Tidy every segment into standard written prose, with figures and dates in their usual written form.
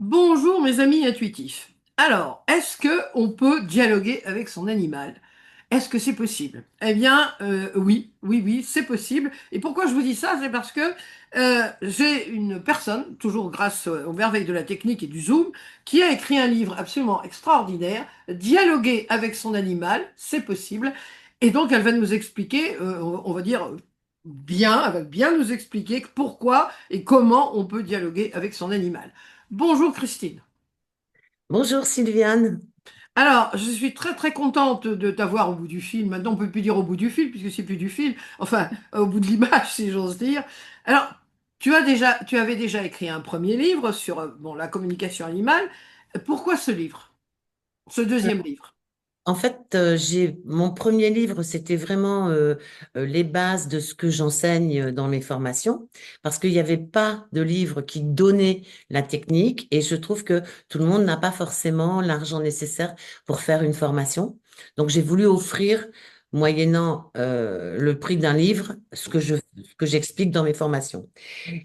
Bonjour mes amis intuitifs. Alors, est-ce que on peut dialoguer avec son animal? Est-ce que c'est possible? Eh bien, oui, oui, oui, c'est possible. Et pourquoi je vous dis ça? C'est parce que j'ai une personne, toujours grâce aux merveilles de la technique et du Zoom, qui a écrit un livre absolument extraordinaire. Dialoguer avec son animal, c'est possible. Et donc, elle va nous expliquer, on va dire bien, elle va bien nous expliquer pourquoi et comment on peut dialoguer avec son animal. Bonjour Christine. Bonjour Sylviane. Alors, je suis très très contente de t'avoir au bout du fil. Maintenant, on peut plus dire au bout du fil puisque c'est plus du fil. Enfin, au bout de l'image, si j'ose dire. Alors, tu avais déjà écrit un premier livre sur bon, la communication animale. Pourquoi ce livre? Ce deuxième livre? En fait, mon premier livre, c'était vraiment les bases de ce que j'enseigne dans mes formations, parce qu'il n'y avait pas de livre qui donnait la technique, et je trouve que tout le monde n'a pas forcément l'argent nécessaire pour faire une formation. Donc, j'ai voulu offrir, moyennant le prix d'un livre, ce que j'explique dans mes formations.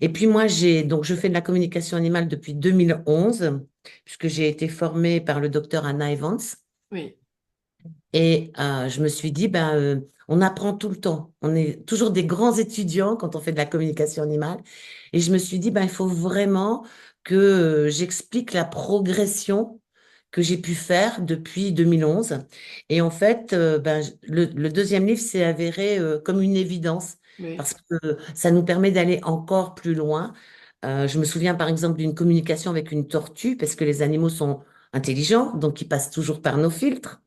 Et puis moi, je fais de la communication animale depuis 2011, puisque j'ai été formée par le docteur Anna Evans. Oui. Et je me suis dit, on apprend tout le temps. On est toujours des grands étudiants quand on fait de la communication animale. Et je me suis dit, il faut vraiment que j'explique la progression que j'ai pu faire depuis 2011. Et en fait, le deuxième livre s'est avéré comme une évidence Oui. parce que ça nous permet d'aller encore plus loin. Je me souviens par exemple d'une communication avec une tortue parce que les animaux sont intelligents, donc ils passent toujours par nos filtres.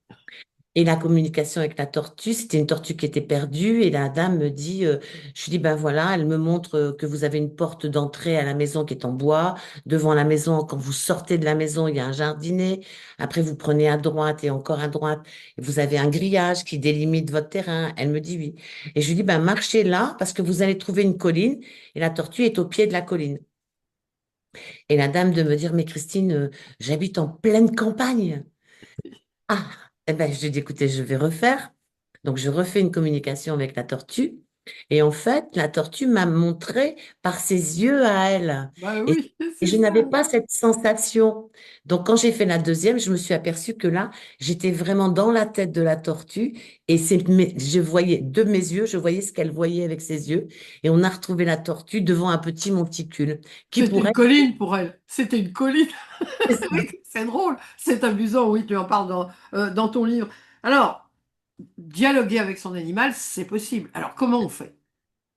Et la communication avec la tortue, c'était une tortue qui était perdue et la dame me dit, je lui dis, ben voilà, elle me montre que vous avez une porte d'entrée à la maison qui est en bois. Devant la maison, quand vous sortez de la maison, il y a un jardinet. Après, vous prenez à droite et encore à droite. Et vous avez un grillage qui délimite votre terrain. Elle me dit oui. Et je lui dis, ben marchez là parce que vous allez trouver une colline et la tortue est au pied de la colline. Et la dame de me dire, mais Christine, j'habite en pleine campagne. Ah, eh ben, je lui dis, écoutez, je vais refaire. Donc, je refais une communication avec la tortue. Et en fait, la tortue m'a montré par ses yeux à elle. Bah Et, oui, et c'est je ça. n'avais pas cette sensation. Donc, quand j'ai fait la deuxième, je me suis aperçue que là, j'étais vraiment dans la tête de la tortue. Et je voyais de mes yeux, je voyais ce qu'elle voyait avec ses yeux. Et on a retrouvé la tortue devant un petit monticule qui C'était une pourrait... colline pour elle. C'était une colline. Oui, c'est drôle. C'est amusant. Oui, tu en parles dans ton livre. Alors, dialoguer avec son animal, c'est possible. Alors, comment on fait?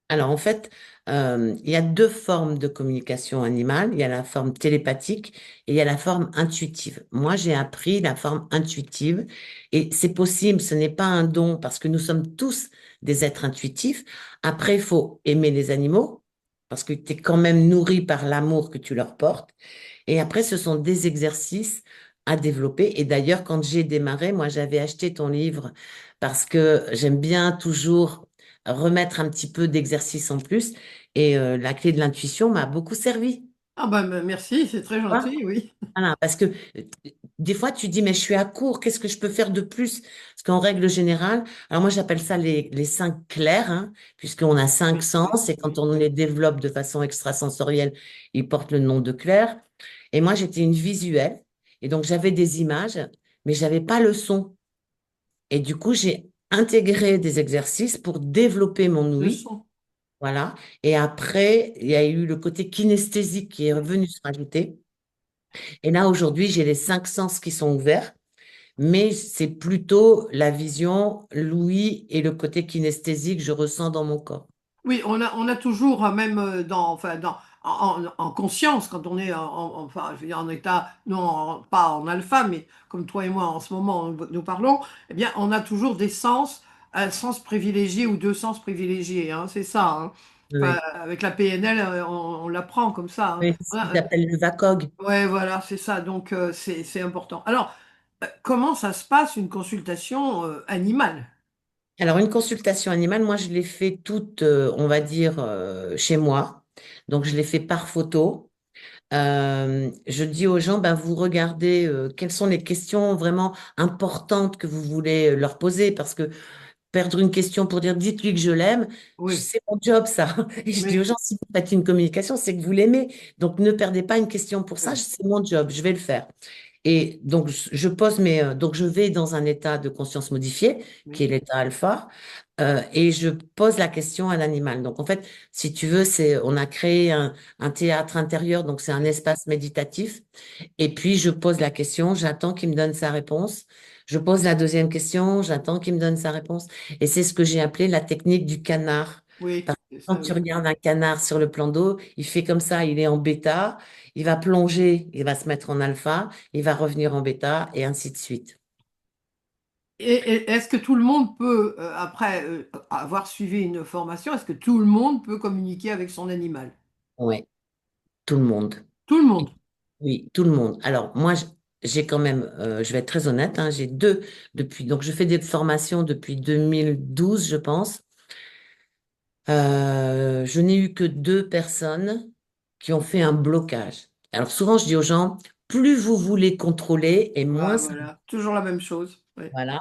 Alors en fait, il y a deux formes de communication animale. Il y a la forme télépathique et il y a la forme intuitive. Moi, j'ai appris la forme intuitive et c'est possible, ce n'est pas un don parce que nous sommes tous des êtres intuitifs. Après, il faut aimer les animaux parce que tu es quand même nourri par l'amour que tu leur portes. Et après, ce sont des exercices à développer. Et d'ailleurs, quand j'ai démarré, moi, j'avais acheté ton livre parce que j'aime bien toujours remettre un petit peu d'exercice en plus. Et la clé de l'intuition m'a beaucoup servi. Ah bah merci, c'est très Tu vois. gentil, oui. Voilà, parce que des fois, tu dis, mais je suis à court, qu'est-ce que je peux faire de plus? Parce qu'en règle générale, alors moi, j'appelle ça les cinq clairs, hein, puisqu'on a cinq Oui, oui, sens, et quand oui. on les développe de façon extrasensorielle, ils portent le nom de clair. Et moi, j'étais une visuelle, et donc j'avais des images, mais j'avais pas le son. Et du coup, j'ai intégré des exercices pour développer mon Le ouïe. son. Voilà. Et après, il y a eu le côté kinesthésique qui est revenu se rajouter. Et là, aujourd'hui, j'ai les cinq sens qui sont ouverts, mais c'est plutôt la vision, l'ouïe et le côté kinesthésique que je ressens dans mon corps. Oui, on a toujours, même enfin, en conscience, quand on est enfin, je veux dire, en état, non, pas en alpha, mais comme toi et moi en ce moment, nous parlons, eh bien, on a toujours des sens, un sens privilégié ou deux sens privilégiés, hein, c'est ça, hein. Enfin, Oui. avec la PNL, on l'apprend comme ça, hein. Oui, c'est ce qu'ils appellent le VACOG. Ouais, voilà, c'est ça. Donc, c'est important. Alors, comment ça se passe une consultation animale? Alors, une consultation animale, moi, je l'ai fait toute, on va dire, chez moi. Donc, je l'ai fait par photo. Je dis aux gens, vous regardez quelles sont les questions vraiment importantes que vous voulez leur poser parce que perdre une question pour dire dites-lui que je l'aime, Oui, c'est mon job ça. Et je dis aux mais gens, si vous faites une communication, c'est que vous l'aimez. Donc ne perdez pas une question pour ça, oui, c'est mon job, je vais le faire. Et donc je pose donc je vais dans un état de conscience modifié, qui est oui, l'état alpha, et je pose la question à l'animal. Donc en fait, si tu veux, on a créé un théâtre intérieur, donc c'est un oui, espace méditatif. Et puis, je pose la question, j'attends qu'il me donne sa réponse. Je pose la deuxième question, j'attends qu'il me donne sa réponse. Et c'est ce que j'ai appelé la technique du canard. oui, Parce que c'est quand ça, tu oui. regardes un canard sur le plan d'eau, il fait comme ça, il est en bêta, il va plonger, il va se mettre en alpha, il va revenir en bêta, et ainsi de suite. Et est-ce que tout le monde peut, après avoir suivi une formation, est-ce que tout le monde peut communiquer avec son animal? Ouais, tout le monde. Tout le monde. Oui, tout le monde. Alors, moi, j'ai quand même, je vais être très honnête, hein, j'ai deux depuis, donc je fais des formations depuis 2012, je pense. Je n'ai eu que deux personnes qui ont fait un blocage. Alors souvent, je dis aux gens, plus vous voulez contrôler et moins Ah, ça. voilà, toujours la même chose. Oui. Voilà.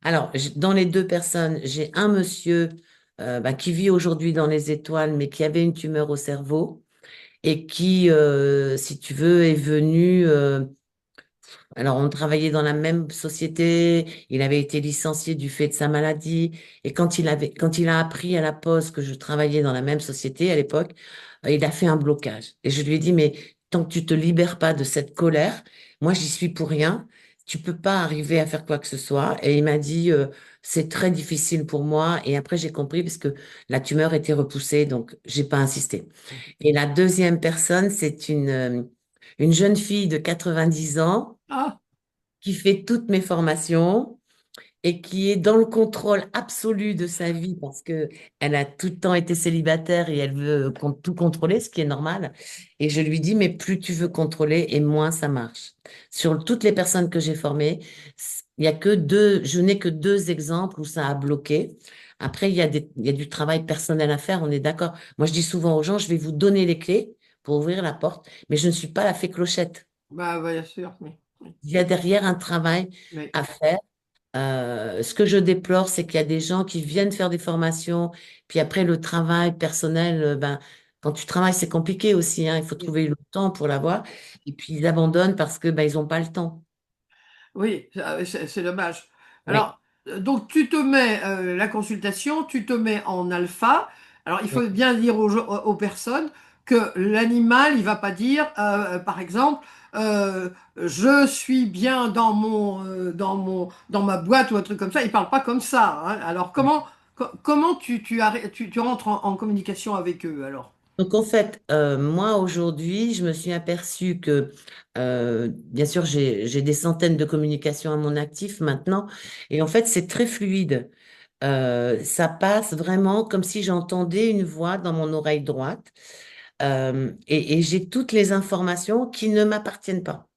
Alors, dans les deux personnes, j'ai un monsieur qui vit aujourd'hui dans les étoiles, mais qui avait une tumeur au cerveau et qui, si tu veux, est venu. Alors, on travaillait dans la même société. Il avait été licencié du fait de sa maladie. Et quand il a appris à la Poste que je travaillais dans la même société à l'époque, il a fait un blocage. Et je lui ai dit, mais tant que tu te libères pas de cette colère, moi, j'y suis pour rien. Tu peux pas arriver à faire quoi que ce soit. Et il m'a dit, c'est très difficile pour moi. Et après, j'ai compris parce que la tumeur était repoussée, donc j'ai pas insisté. Et la deuxième personne, c'est une jeune fille de 90 ans Ah, qui fait toutes mes formations et qui est dans le contrôle absolu de sa vie parce que elle a tout le temps été célibataire et elle veut tout contrôler, ce qui est normal. Et je lui dis, mais plus tu veux contrôler et moins ça marche. Sur toutes les personnes que j'ai formées, il y a que deux, je n'ai que deux exemples où ça a bloqué. Après, il y a du travail personnel à faire, on est d'accord. Moi, je dis souvent aux gens, je vais vous donner les clés pour ouvrir la porte, mais je ne suis pas la fée Clochette. bah, bien sûr, oui. Oui, Il y a derrière un travail oui. à faire. Ce que je déplore, c'est qu'il y a des gens qui viennent faire des formations, puis après le travail personnel, quand tu travailles, c'est compliqué aussi, hein, il faut Oui. trouver le temps pour l'avoir, et puis ils abandonnent parce que ils n'ont pas le temps. Oui, c'est dommage. Oui, Alors, donc tu te mets la consultation, tu te mets en alpha. Alors, il oui. faut bien dire aux personnes que l'animal, il va pas dire, par exemple, je suis bien dans ma boîte ou un truc comme ça. Il parle pas comme ça, hein. Alors, comment tu rentres en communication avec eux alors? Donc en fait, moi aujourd'hui, je me suis aperçue que, bien sûr, j'ai des centaines de communications à mon actif maintenant, et en fait, c'est très fluide. Ça passe vraiment comme si j'entendais une voix dans mon oreille droite, et j'ai toutes les informations qui ne m'appartiennent pas.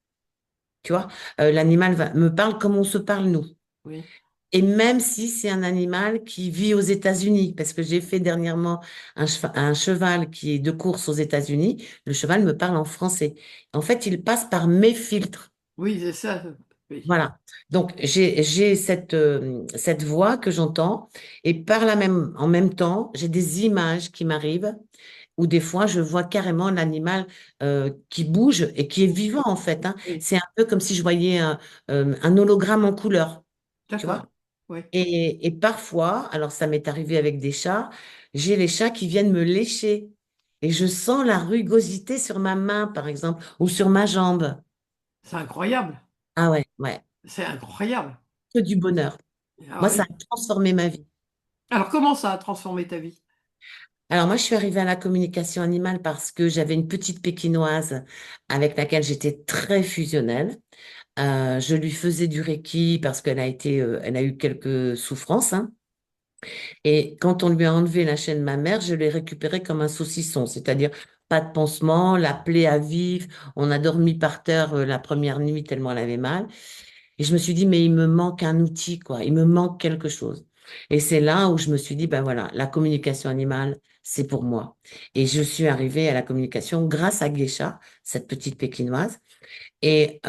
Tu vois, l'animal me parle comme on se parle nous. Oui, Et même si c'est un animal qui vit aux États-Unis, parce que j'ai fait dernièrement un cheval qui est de course aux États-Unis, le cheval me parle en français. En fait, il passe par mes filtres. oui, c'est ça. Oui. Voilà. Donc, j'ai cette voix que j'entends et en même temps, j'ai des images qui m'arrivent où des fois, je vois carrément l'animal qui bouge et qui est vivant, en fait, hein. Oui, C'est un peu comme si je voyais un hologramme en couleur, tu vois? d'accord. Oui. Et parfois, alors ça m'est arrivé avec des chats, j'ai les chats qui viennent me lécher et je sens la rugosité sur ma main, par exemple, ou sur ma jambe. C'est incroyable. Ah ouais, ouais, C'est incroyable. que du bonheur. Ah Moi, ça oui. a transformé ma vie. Alors, comment ça a transformé ta vie? Alors moi, je suis arrivée à la communication animale parce que j'avais une petite pékinoise avec laquelle j'étais très fusionnelle. Je lui faisais du Reiki parce elle a eu quelques souffrances, hein. Et quand on lui a enlevé la chaîne mammaire, je l'ai récupérée comme un saucisson, c'est-à-dire pas de pansement, la plaie à vif. On a dormi par terre la première nuit tellement elle avait mal. Et je me suis dit, mais il me manque un outil, quoi. Il me manque quelque chose. Et c'est là où je me suis dit, ben voilà, la communication animale, c'est pour moi. Et je suis arrivée à la communication grâce à Geisha, cette petite pékinoise. Et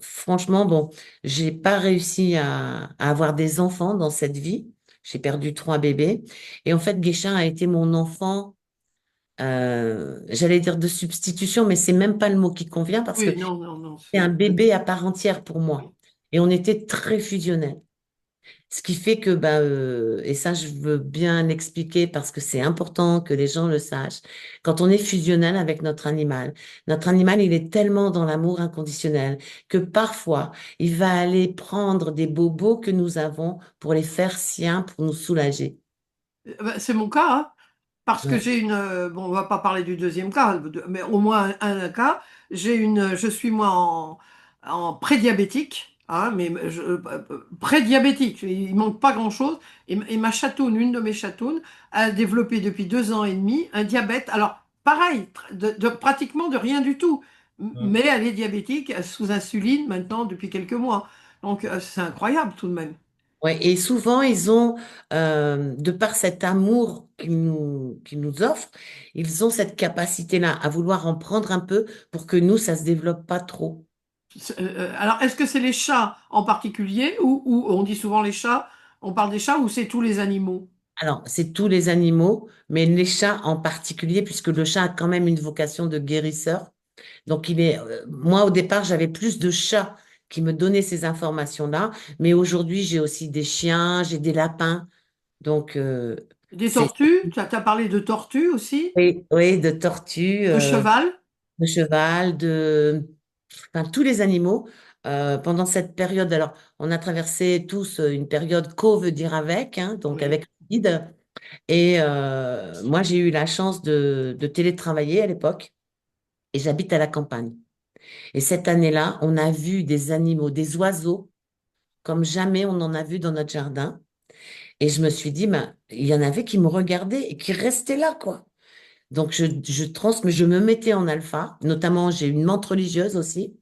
franchement, bon, j'ai pas réussi à avoir des enfants dans cette vie. J'ai perdu 3 bébés. Et en fait, Guéchin a été mon enfant, j'allais dire de substitution, mais c'est même pas le mot qui convient parce que Oui, non, non, non, c'est un c'est... bébé à part entière pour Oui. moi. Et on était très fusionnels. Ce qui fait que, bah, et ça, je veux bien l'expliquer parce que c'est important que les gens le sachent. Quand on est fusionnel avec notre animal, il est tellement dans l'amour inconditionnel que parfois, il va aller prendre des bobos que nous avons pour les faire siens, pour nous soulager. Ben, c'est mon cas, hein. Parce que Ouais. j'ai une, bon, on va pas parler du deuxième cas, mais au moins un cas. Je suis moi en prédiabétique, hein, mais prédiabétique. Il manque pas grand-chose. Et ma chatoune, une de mes chatounes, a développé depuis 2 ans et demi un diabète. Alors, pareil, pratiquement de rien du tout. Mais elle est diabétique sous insuline maintenant depuis quelques mois. Donc, c'est incroyable tout de même. Ouais, et souvent, ils ont, de par cet amour qu'ils nous offrent, ils ont cette capacité-là à vouloir en prendre un peu pour que nous, ça se développe pas trop. Alors, est-ce que c'est les chats en particulier ou on dit souvent les chats, on parle des chats ou c'est tous les animaux? Alors, c'est tous les animaux, mais les chats en particulier, puisque le chat a quand même une vocation de guérisseur. Donc, moi, au départ, j'avais plus de chats qui me donnaient ces informations-là, mais aujourd'hui, j'ai aussi des chiens, j'ai des lapins. Donc, Des c'est, tortues? Tu as parlé de tortues aussi? oui, oui, de tortues, De cheval? de cheval, enfin, tous les animaux. Pendant cette période, alors, on a traversé tous une période co veut dire avec, hein, donc Oui. avec le guide. Et moi, j'ai eu la chance de télétravailler à l'époque et j'habite à la campagne. Et cette année-là, on a vu des animaux, des oiseaux, comme jamais on en a vu dans notre jardin. Et je me suis dit, ben, il y en avait qui me regardaient et qui restaient là, quoi. Donc, je me mettais en alpha, notamment, j'ai une menthe religieuse aussi.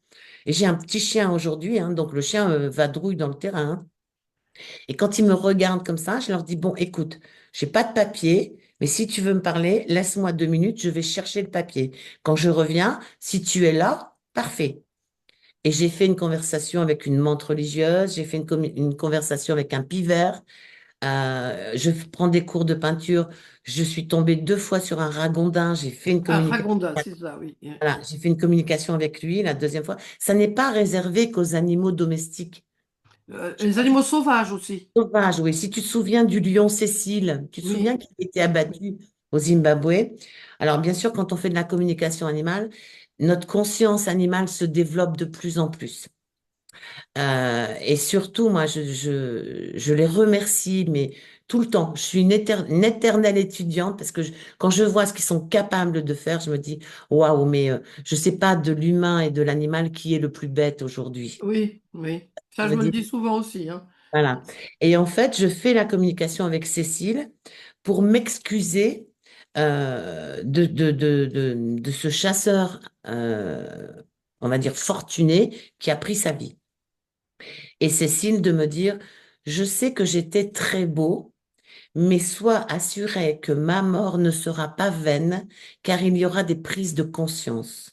Et j'ai un petit chien aujourd'hui, hein, donc le chien vadrouille dans le terrain, hein. Et quand ils me regardent comme ça, je leur dis, bon, écoute, j'ai pas de papier, mais si tu veux me parler, laisse-moi 2 minutes, je vais chercher le papier. Quand je reviens, si tu es là, parfait. Et j'ai fait une conversation avec une menthe religieuse, j'ai fait une conversation avec un pivert, je prends des cours de peinture, je suis tombée 2 fois sur un ragondin, j'ai fait une Ah, communication. Ragonda, c'est ça, oui. Voilà, j'ai fait une communication avec lui la deuxième fois. Ça n'est pas réservé qu'aux animaux domestiques. Les animaux sauvages aussi. Sauvage, oui. Si tu te souviens du lion Cécile, tu te souviens Oui, qu'il a été abattu au Zimbabwe. Alors, bien sûr, quand on fait de la communication animale, notre conscience animale se développe de plus en plus. Et surtout, moi, je les remercie, mais tout le temps. Je suis une éternelle étudiante parce que quand je vois ce qu'ils sont capables de faire, je me dis, waouh, mais je sais pas de l'humain et de l'animal qui est le plus bête aujourd'hui. oui, oui. Ça, Je je me me le dis, dis souvent aussi, hein. voilà. Et en fait, je fais la communication avec Cécile pour m'excuser de ce chasseur, on va dire, fortuné qui a pris sa vie. Et Cécile de me dire, je sais que j'étais très beau, mais sois assuré que ma mort ne sera pas vaine, car il y aura des prises de conscience.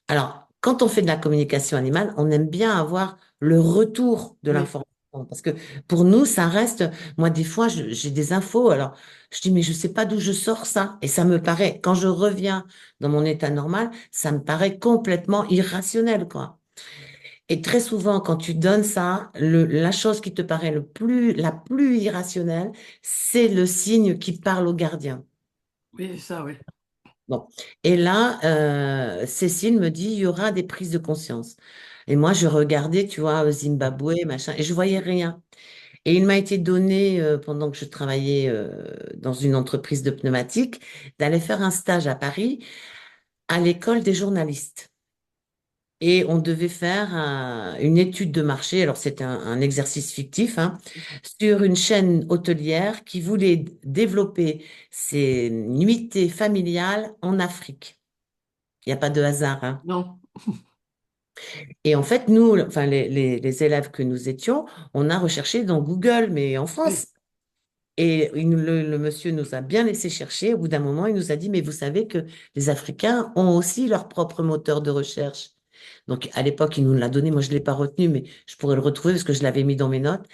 Alors, quand on fait de la communication animale, on aime bien avoir le retour de Oui, l'information. Parce que pour nous, ça reste, moi, des fois, j'ai des infos, alors je dis, mais je sais pas d'où je sors ça. Et ça me paraît, quand je reviens dans mon état normal, ça me paraît complètement irrationnel, quoi. Et très souvent, quand tu donnes ça, la chose qui te paraît la plus irrationnelle, c'est le signe qui parle au gardien. oui, ça, oui. Bon. Et là, Cécile me dit, il y aura des prises de conscience. Et moi, je regardais, tu vois, au Zimbabwe, machin, et je voyais rien. Et il m'a été donné, pendant que je travaillais dans une entreprise de pneumatique, d'aller faire un stage à Paris, à l'école des journalistes. Et on devait faire une étude de marché, alors c'était un exercice fictif, hein, sur une chaîne hôtelière qui voulait développer ses nuitées familiales en Afrique. Il n'y a pas de hasard, hein. Non. Et en fait, nous, enfin, les élèves que nous étions, on a recherché dans Google, mais en Oui, France. Et le monsieur nous a bien laissé chercher. Au bout d'un moment, il nous a dit, mais vous savez que les Africains ont aussi leur propre moteur de recherche. Donc, à l'époque, il nous l'a donné. Moi, je ne l'ai pas retenu, mais je pourrais le retrouver parce que je l'avais mis dans mes notes.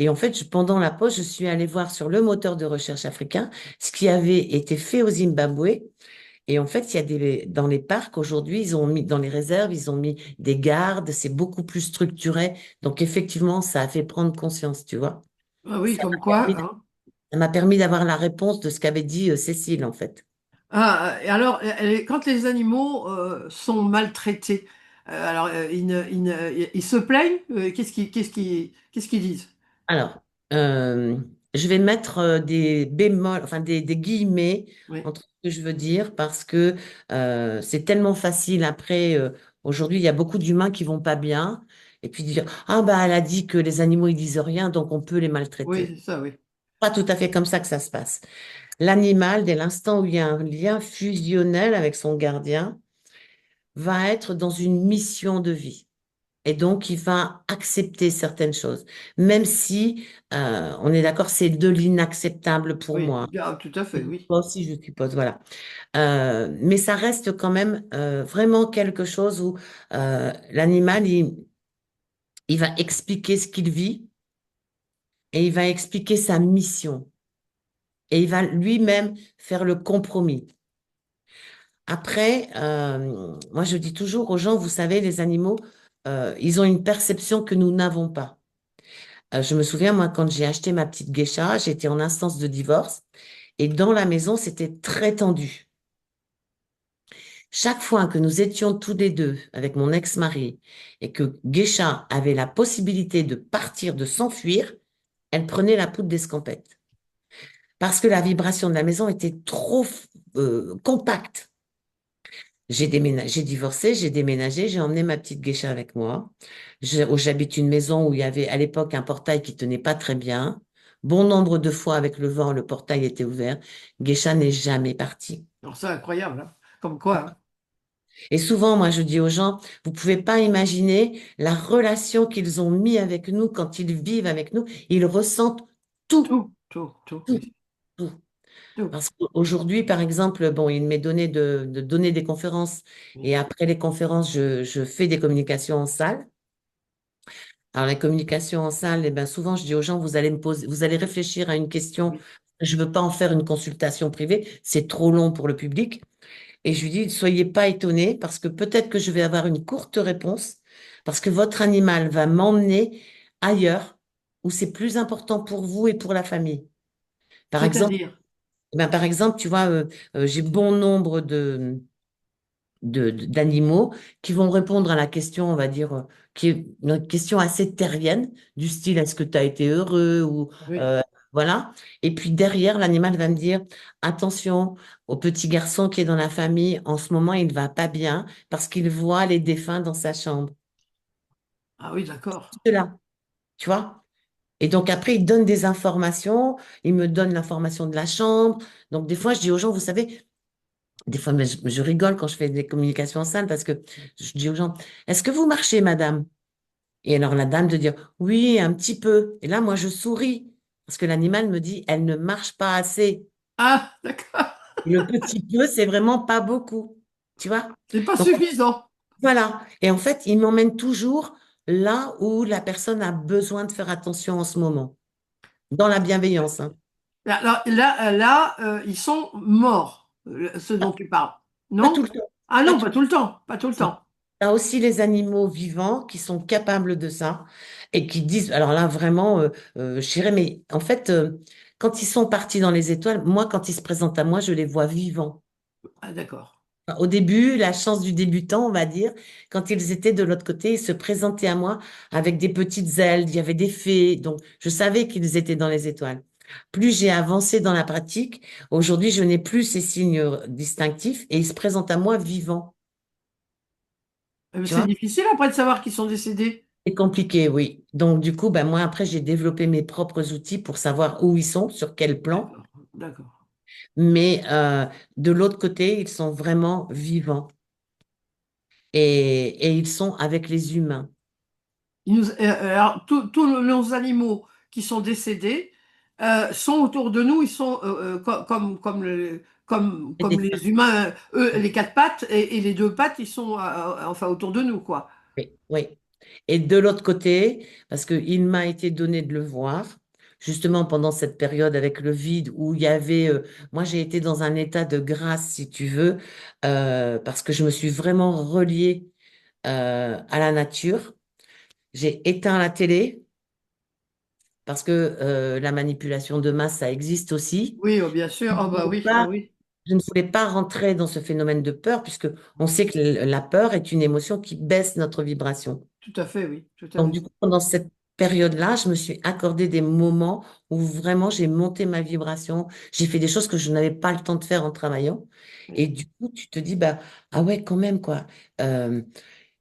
Et en fait, pendant la pause, je suis allée voir sur le moteur de recherche africain ce qui avait été fait au Zimbabwe. Et en fait, il y a dans les parcs aujourd'hui, ils ont mis, dans les réserves, ils ont mis des gardes, c'est beaucoup plus structuré. Donc, effectivement, ça a fait prendre conscience, tu vois. Ah oui, Ça comme m'a quoi, permis, hein. ça m'a permis d'avoir la réponse de ce qu'avait dit Cécile, en fait. Ah, et alors, quand les animaux sont maltraités, ils se plaignent? Qu'est-ce qu'ils disent? Alors, euh, je vais mettre des bémols, enfin des guillemets Oui, entre ce que je veux dire parce que c'est tellement facile après. Aujourd'hui, il y a beaucoup d'humains qui vont pas bien et puis dire, ah bah elle a dit que les animaux ils disent rien donc on peut les oui, maltraiter. c'est ça, oui. Pas tout à fait comme ça que ça se passe. L'animal, dès l'instant où il y a un lien fusionnel avec son gardien, va être dans une mission de vie. Et donc, il va accepter certaines choses, même si, on est d'accord, c'est de l'inacceptable pour Oui, moi. ah, tout à fait, oui. Moi aussi, je suppose, voilà. Mais ça reste quand même vraiment quelque chose où l'animal, il va expliquer ce qu'il vit et il va expliquer sa mission. Et il va lui-même faire le compromis. Après, moi, je dis toujours aux gens, vous savez, les animaux, ils ont une perception que nous n'avons pas. Je me souviens, moi, quand j'ai acheté ma petite geisha, j'étais en instance de divorce et dans la maison, c'était très tendu. Chaque fois que nous étions tous les deux avec mon ex-mari et que Geisha avait la possibilité de partir, de s'enfuir, elle prenait la poudre d'escampette parce que la vibration de la maison était trop compacte. J'ai déménagé, j'ai divorcé, j'ai déménagé, j'ai emmené ma petite geisha avec moi. J'habite une maison où il y avait à l'époque un portail qui tenait pas très bien. Bon nombre de fois avec le vent, le portail était ouvert. Geisha n'est jamais partie. Alors, c'est incroyable, hein. Comme quoi, hein. Et souvent, moi, je dis aux gens, vous pouvez pas imaginer la relation qu'ils ont mis avec nous quand ils vivent avec nous. Ils ressentent tout, Tout, tout, oui, tout. tout. Parce qu'aujourd'hui, par exemple, bon, il m'est donné de donner des conférences Oui, et après les conférences, je fais des communications en salle. Alors, les communications en salle, eh ben, souvent, je dis aux gens, vous allez me poser, vous allez réfléchir à une question. oui. Je veux pas en faire une consultation privée. C'est trop long pour le public. Et je lui dis, ne soyez pas étonnés parce que peut-être que je vais avoir une courte réponse parce que votre animal va m'emmener ailleurs où c'est plus important pour vous et pour la famille. Par exemple, C'est-à-dire, par exemple, tu vois, j'ai bon nombre d'animaux qui vont répondre à la question, on va dire, qui est une question assez terrienne, du style est-ce que tu as été heureux ou oui. euh, voilà. Et puis derrière, l'animal va me dire attention au petit garçon qui est dans la famille, en ce moment, il ne va pas bien parce qu'il voit les défunts dans sa chambre. Ah oui, d'accord. C'est là, tu vois? Et donc après, il donne des informations, il me donne l'information de la chambre. Donc des fois, je dis aux gens, vous savez, des fois, mais je rigole quand je fais des communications en salle parce que je dis aux gens, est-ce que vous marchez, madame? Et alors la dame de dire, oui, un petit peu. Et là, moi, je souris parce que l'animal me dit, elle ne marche pas assez. Ah, d'accord. Et le petit peu, c'est vraiment pas beaucoup. Tu vois? C'est pas Donc suffisant. voilà. Et en fait, il m'emmène toujours là où la personne a besoin de faire attention en ce moment, dans la bienveillance, hein. Ils sont morts, ceux dont tu parles. Pas tout Non? le temps. Ah Pas non, tout pas tout le temps. Pas tout le Non. temps. Tu as aussi les animaux vivants qui sont capables de ça et qui disent, alors là vraiment, je dirais, mais en fait, quand ils sont partis dans les étoiles, moi, quand ils se présentent à moi, je les vois vivants. Ah d'accord. Enfin, au début, la chance du débutant, on va dire, quand ils étaient de l'autre côté, ils se présentaient à moi avec des petites ailes, il y avait des fées, donc je savais qu'ils étaient dans les étoiles. Plus j'ai avancé dans la pratique, aujourd'hui, je n'ai plus ces signes distinctifs et ils se présentent à moi vivants. Tu C'est vois? difficile après de savoir qu'ils sont décédés. C'est compliqué, oui. Donc, du coup, ben, moi, après, j'ai développé mes propres outils pour savoir où ils sont, sur quel plan. D'accord, d'accord. Mais de l'autre côté, ils sont vraiment vivants et ils sont avec les humains. Alors, tous nos animaux qui sont décédés sont autour de nous, ils sont Et comme des les femmes. humains, eux, les quatre pattes et les deux pattes, ils sont enfin autour de nous, quoi. Oui, oui. Et de l'autre côté, parce qu'il m'a été donné de le voir, justement pendant cette période avec le vide où il y avait, moi j'ai été dans un état de grâce, si tu veux, parce que je me suis vraiment reliée à la nature. J'ai éteint la télé parce que la manipulation de masse, ça existe aussi. Oui, oh, bien sûr. Je ne Oh, bah voulais oui, oh, pas, oui. je ne voulais pas rentrer dans ce phénomène de peur, puisque on sait que la peur est une émotion qui baisse notre vibration. Tout à fait, oui. Tout à Donc, fait. du coup, pendant cette période-là, je me suis accordé des moments où vraiment j'ai monté ma vibration. J'ai fait des choses que je n'avais pas le temps de faire en travaillant. Et Oui. du coup, tu te dis, bah, ah ouais, quand même, quoi. Euh,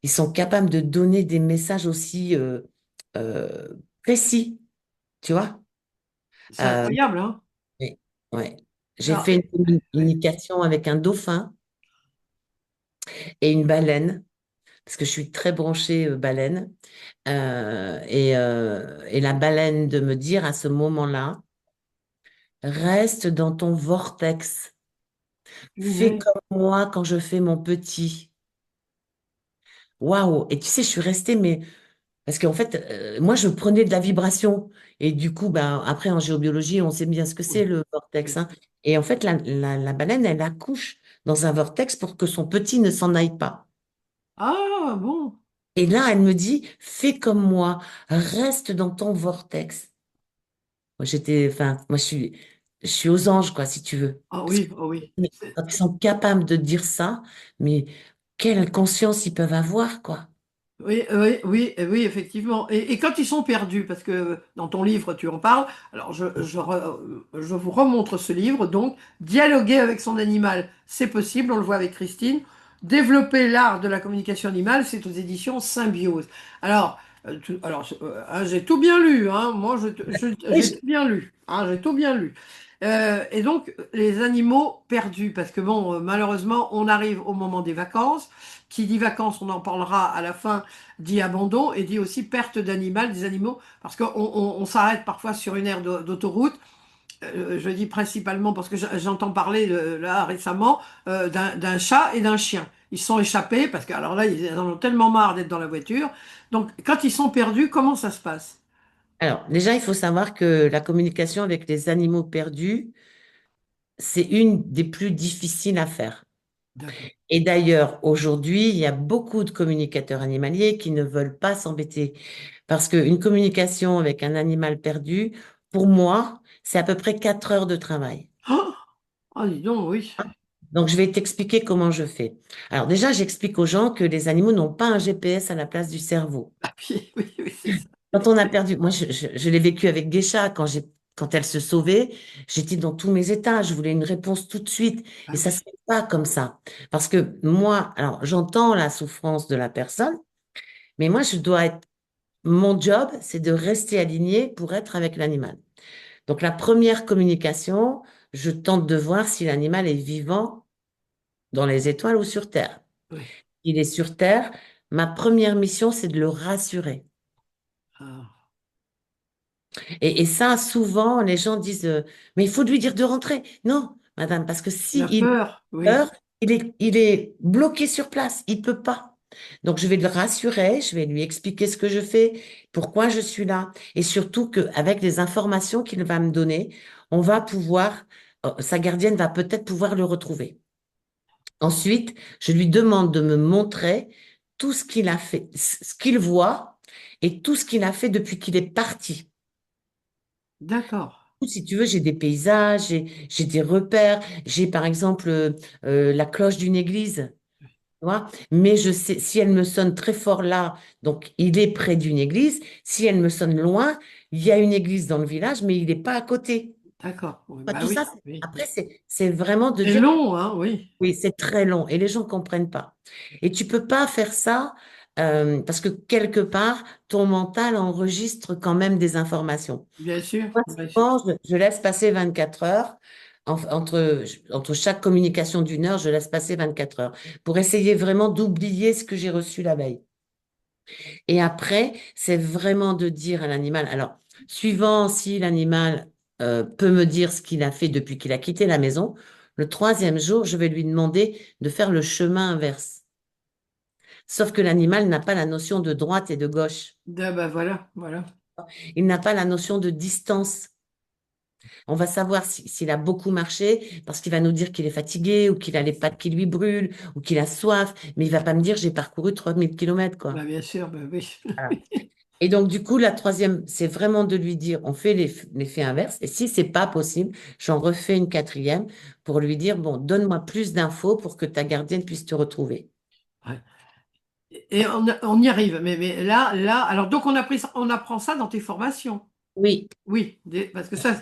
Ils sont capables de donner des messages aussi euh, précis, tu vois. C'est Euh, incroyable, hein? ouais, ouais. J'ai Alors, fait une oui. communication avec un dauphin et une baleine, parce que je suis très branchée baleine. Et la baleine de me dire à ce moment-là, reste dans ton vortex. Fais Punaise. comme moi quand je fais mon petit. Waouh! Et tu sais, je suis restée, mais parce qu'en fait, moi, je prenais de la vibration. Et du coup, ben, après, en géobiologie, on sait bien ce que c'est Oui, le vortex, oui. hein. Et en fait, la baleine, elle accouche dans un vortex pour que son petit ne s'en aille pas. Ah, bon. Et là, elle me dit, fais comme moi, reste dans ton vortex. Moi, enfin, moi, je suis aux anges, quoi, si tu veux. Ah Parce que oui, oh oui. quand ils sont capables de dire ça, mais quelle conscience ils peuvent avoir, quoi. Oui, oui, oui, oui, effectivement. Et quand ils sont perdus, parce que dans ton livre, tu en parles, alors je vous remontre ce livre, donc, Dialoguer avec son animal, c'est possible, on le voit avec Christine. Développer l'art de la communication animale, c'est aux éditions Symbiose. Alors, hein, j'ai tout bien lu, hein, moi, Oui, j'ai tout bien lu, hein, j'ai tout bien lu. Et donc, les animaux perdus, parce que bon, malheureusement, on arrive au moment des vacances. Qui dit vacances, on en parlera à la fin, dit abandon et dit aussi perte d'animal, des animaux, parce qu'on s'arrête parfois sur une aire d'autoroute. Je dis principalement parce que j'entends parler là récemment d'un chat et d'un chien. Ils sont échappés parce que alors là, ils en ont tellement marre d'être dans la voiture. Donc, quand ils sont perdus, comment ça se passe? alors, déjà, il faut savoir que la communication avec les animaux perdus, c'est une des plus difficiles à faire. D'accord. Et d'ailleurs, aujourd'hui, il y a beaucoup de communicateurs animaliers qui ne veulent pas s'embêter. Parce qu'une communication avec un animal perdu, pour moi, c'est à peu près 4 heures de travail. Oh, ah, dis donc, oui. Donc, je vais t'expliquer comment je fais. Alors, déjà, j'explique aux gens que les animaux n'ont pas un GPS à la place du cerveau. Ah, oui, oui, oui, c'est ça. Quand on a perdu, moi, je l'ai vécu avec Geisha, quand elle se sauvait, j'étais dans tous mes états, je voulais une réponse tout de suite. Ah Et ça oui. se fait pas comme ça. Parce que moi, alors, j'entends la souffrance de la personne, mais moi, mon job, c'est de rester aligné pour être avec l'animal. Donc, la première communication, je tente de voir si l'animal est vivant dans les étoiles ou sur Terre. Oui. Il est sur Terre. Ma première mission, c'est de le rassurer. Ah, Et ça, souvent, les gens disent, mais il faut lui dire de rentrer. Non, madame, parce que la si il peur, oui. peur, il est bloqué sur place. Il peut pas. Donc, je vais le rassurer, je vais lui expliquer ce que je fais, pourquoi je suis là. Et surtout qu'avec les informations qu'il va me donner, on va pouvoir, sa gardienne va peut-être pouvoir le retrouver. Ensuite, je lui demande de me montrer tout ce qu'il a fait, ce qu'il voit et tout ce qu'il a fait depuis qu'il est parti. D'accord. Si tu veux, j'ai des paysages, j'ai des repères, j'ai par exemple la cloche d'une église, tu vois, mais je sais, si elle me sonne très fort là, donc il est près d'une église, si elle me sonne loin, il y a une église dans le village, mais il n'est pas à côté. D'accord. Oui, Enfin, bah tout ça, oui, oui, après, oui. c'est vraiment de C'est dire, long, hein, oui. oui, c'est très long et les gens ne comprennent pas. Et tu peux pas faire ça parce que quelque part, ton mental enregistre quand même des informations. Bien sûr, Moi, bien sûr. souvent, je laisse passer 24 heures. Entre chaque communication d'une heure, je laisse passer 24 heures pour essayer vraiment d'oublier ce que j'ai reçu la veille. Et après, c'est vraiment de dire à l'animal, alors, suivant si l'animal peut me dire ce qu'il a fait depuis qu'il a quitté la maison, le troisième jour, je vais lui demander de faire le chemin inverse. Sauf que l'animal n'a pas la notion de droite et de gauche. Ah, bah voilà, voilà. Il n'a pas la notion de distance. On va savoir s'il a beaucoup marché parce qu'il va nous dire qu'il est fatigué ou qu'il a les pattes qui lui brûlent ou qu'il a soif. Mais il va pas me dire j'ai parcouru 3000 kilomètres, Bah, quoi. bien sûr, bah oui. Voilà. Et donc, du coup, la troisième, c'est vraiment de lui dire, on fait l'effet inverse. Et si c'est pas possible, j'en refais une quatrième pour lui dire, bon, donne-moi plus d'infos pour que ta gardienne puisse te retrouver. Ouais. Et on y arrive. Mais là, alors donc on apprend ça dans tes formations. Oui, Oui, parce que ça,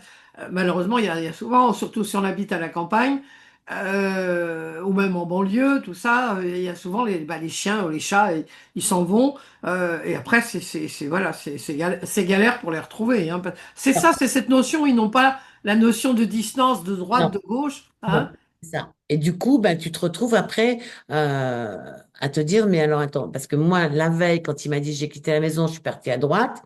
malheureusement, il y a souvent, surtout si on habite à la campagne, ou même en banlieue, tout ça, il y a souvent les chiens ou les chats, ils s'en vont, et après, voilà, c'est galère pour les retrouver, hein. C'est ça, c'est cette notion, ils n'ont pas la notion de distance, de droite, non, de gauche, hein. non, c'est ça. Et du coup, ben, tu te retrouves après à te dire, mais alors attends, parce que moi, la veille, quand il m'a dit j'ai quitté la maison, je suis partie à droite,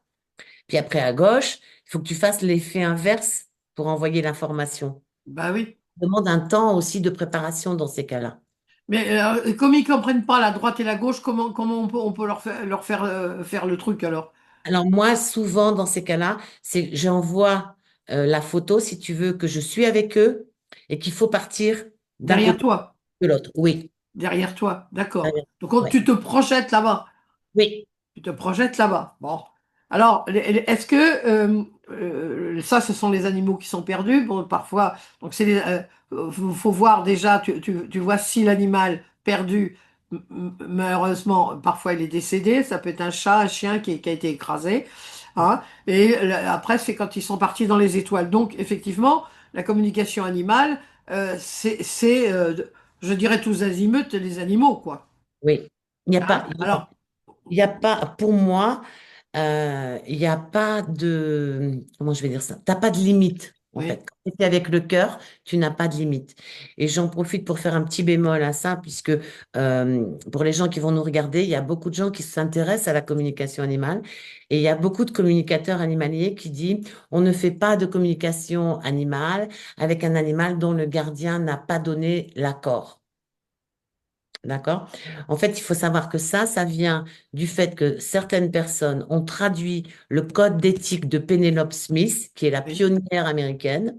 puis après à gauche, il faut que tu fasses l'effet inverse pour envoyer l'information. Bah oui. Ça demande un temps aussi de préparation dans ces cas-là. Mais comme ils comprennent pas la droite et la gauche, comment on peut leur faire faire le truc alors? Alors moi, souvent dans ces cas-là, c'est j'envoie la photo si tu veux que je suis avec eux et qu'il faut partir d'un Derrière côté toi. ou de l'autre. Oui. Derrière toi, d'accord. Donc Ouais. tu te projettes là-bas. Oui, Tu te projettes là-bas. Bon. Alors, est-ce que ça, ce sont les animaux qui sont perdus? Bon, parfois, donc faut voir déjà, tu vois si l'animal perdu, malheureusement, parfois il est décédé. Ça peut être un chat, un chien qui a été écrasé, hein. Et après, c'est quand ils sont partis dans les étoiles. Donc, effectivement, la communication animale, je dirais tous azimuts, les animaux, quoi. oui. Il n'y a Hein? pas, Alors, il y a pas, pour moi, il n'y a pas de, comment je vais dire ça? T'as pas de limite, en oui. fait. Quand tu es avec le cœur, tu n'as pas de limite. Et j'en profite pour faire un petit bémol à ça, puisque pour les gens qui vont nous regarder, il y a beaucoup de gens qui s'intéressent à la communication animale. Et il y a beaucoup de communicateurs animaliers qui disent, on ne fait pas de communication animale avec un animal dont le gardien n'a pas donné l'accord. D'accord? En fait, il faut savoir que ça vient du fait que certaines personnes ont traduit le code d'éthique de Penelope Smith, qui est la Oui. pionnière américaine.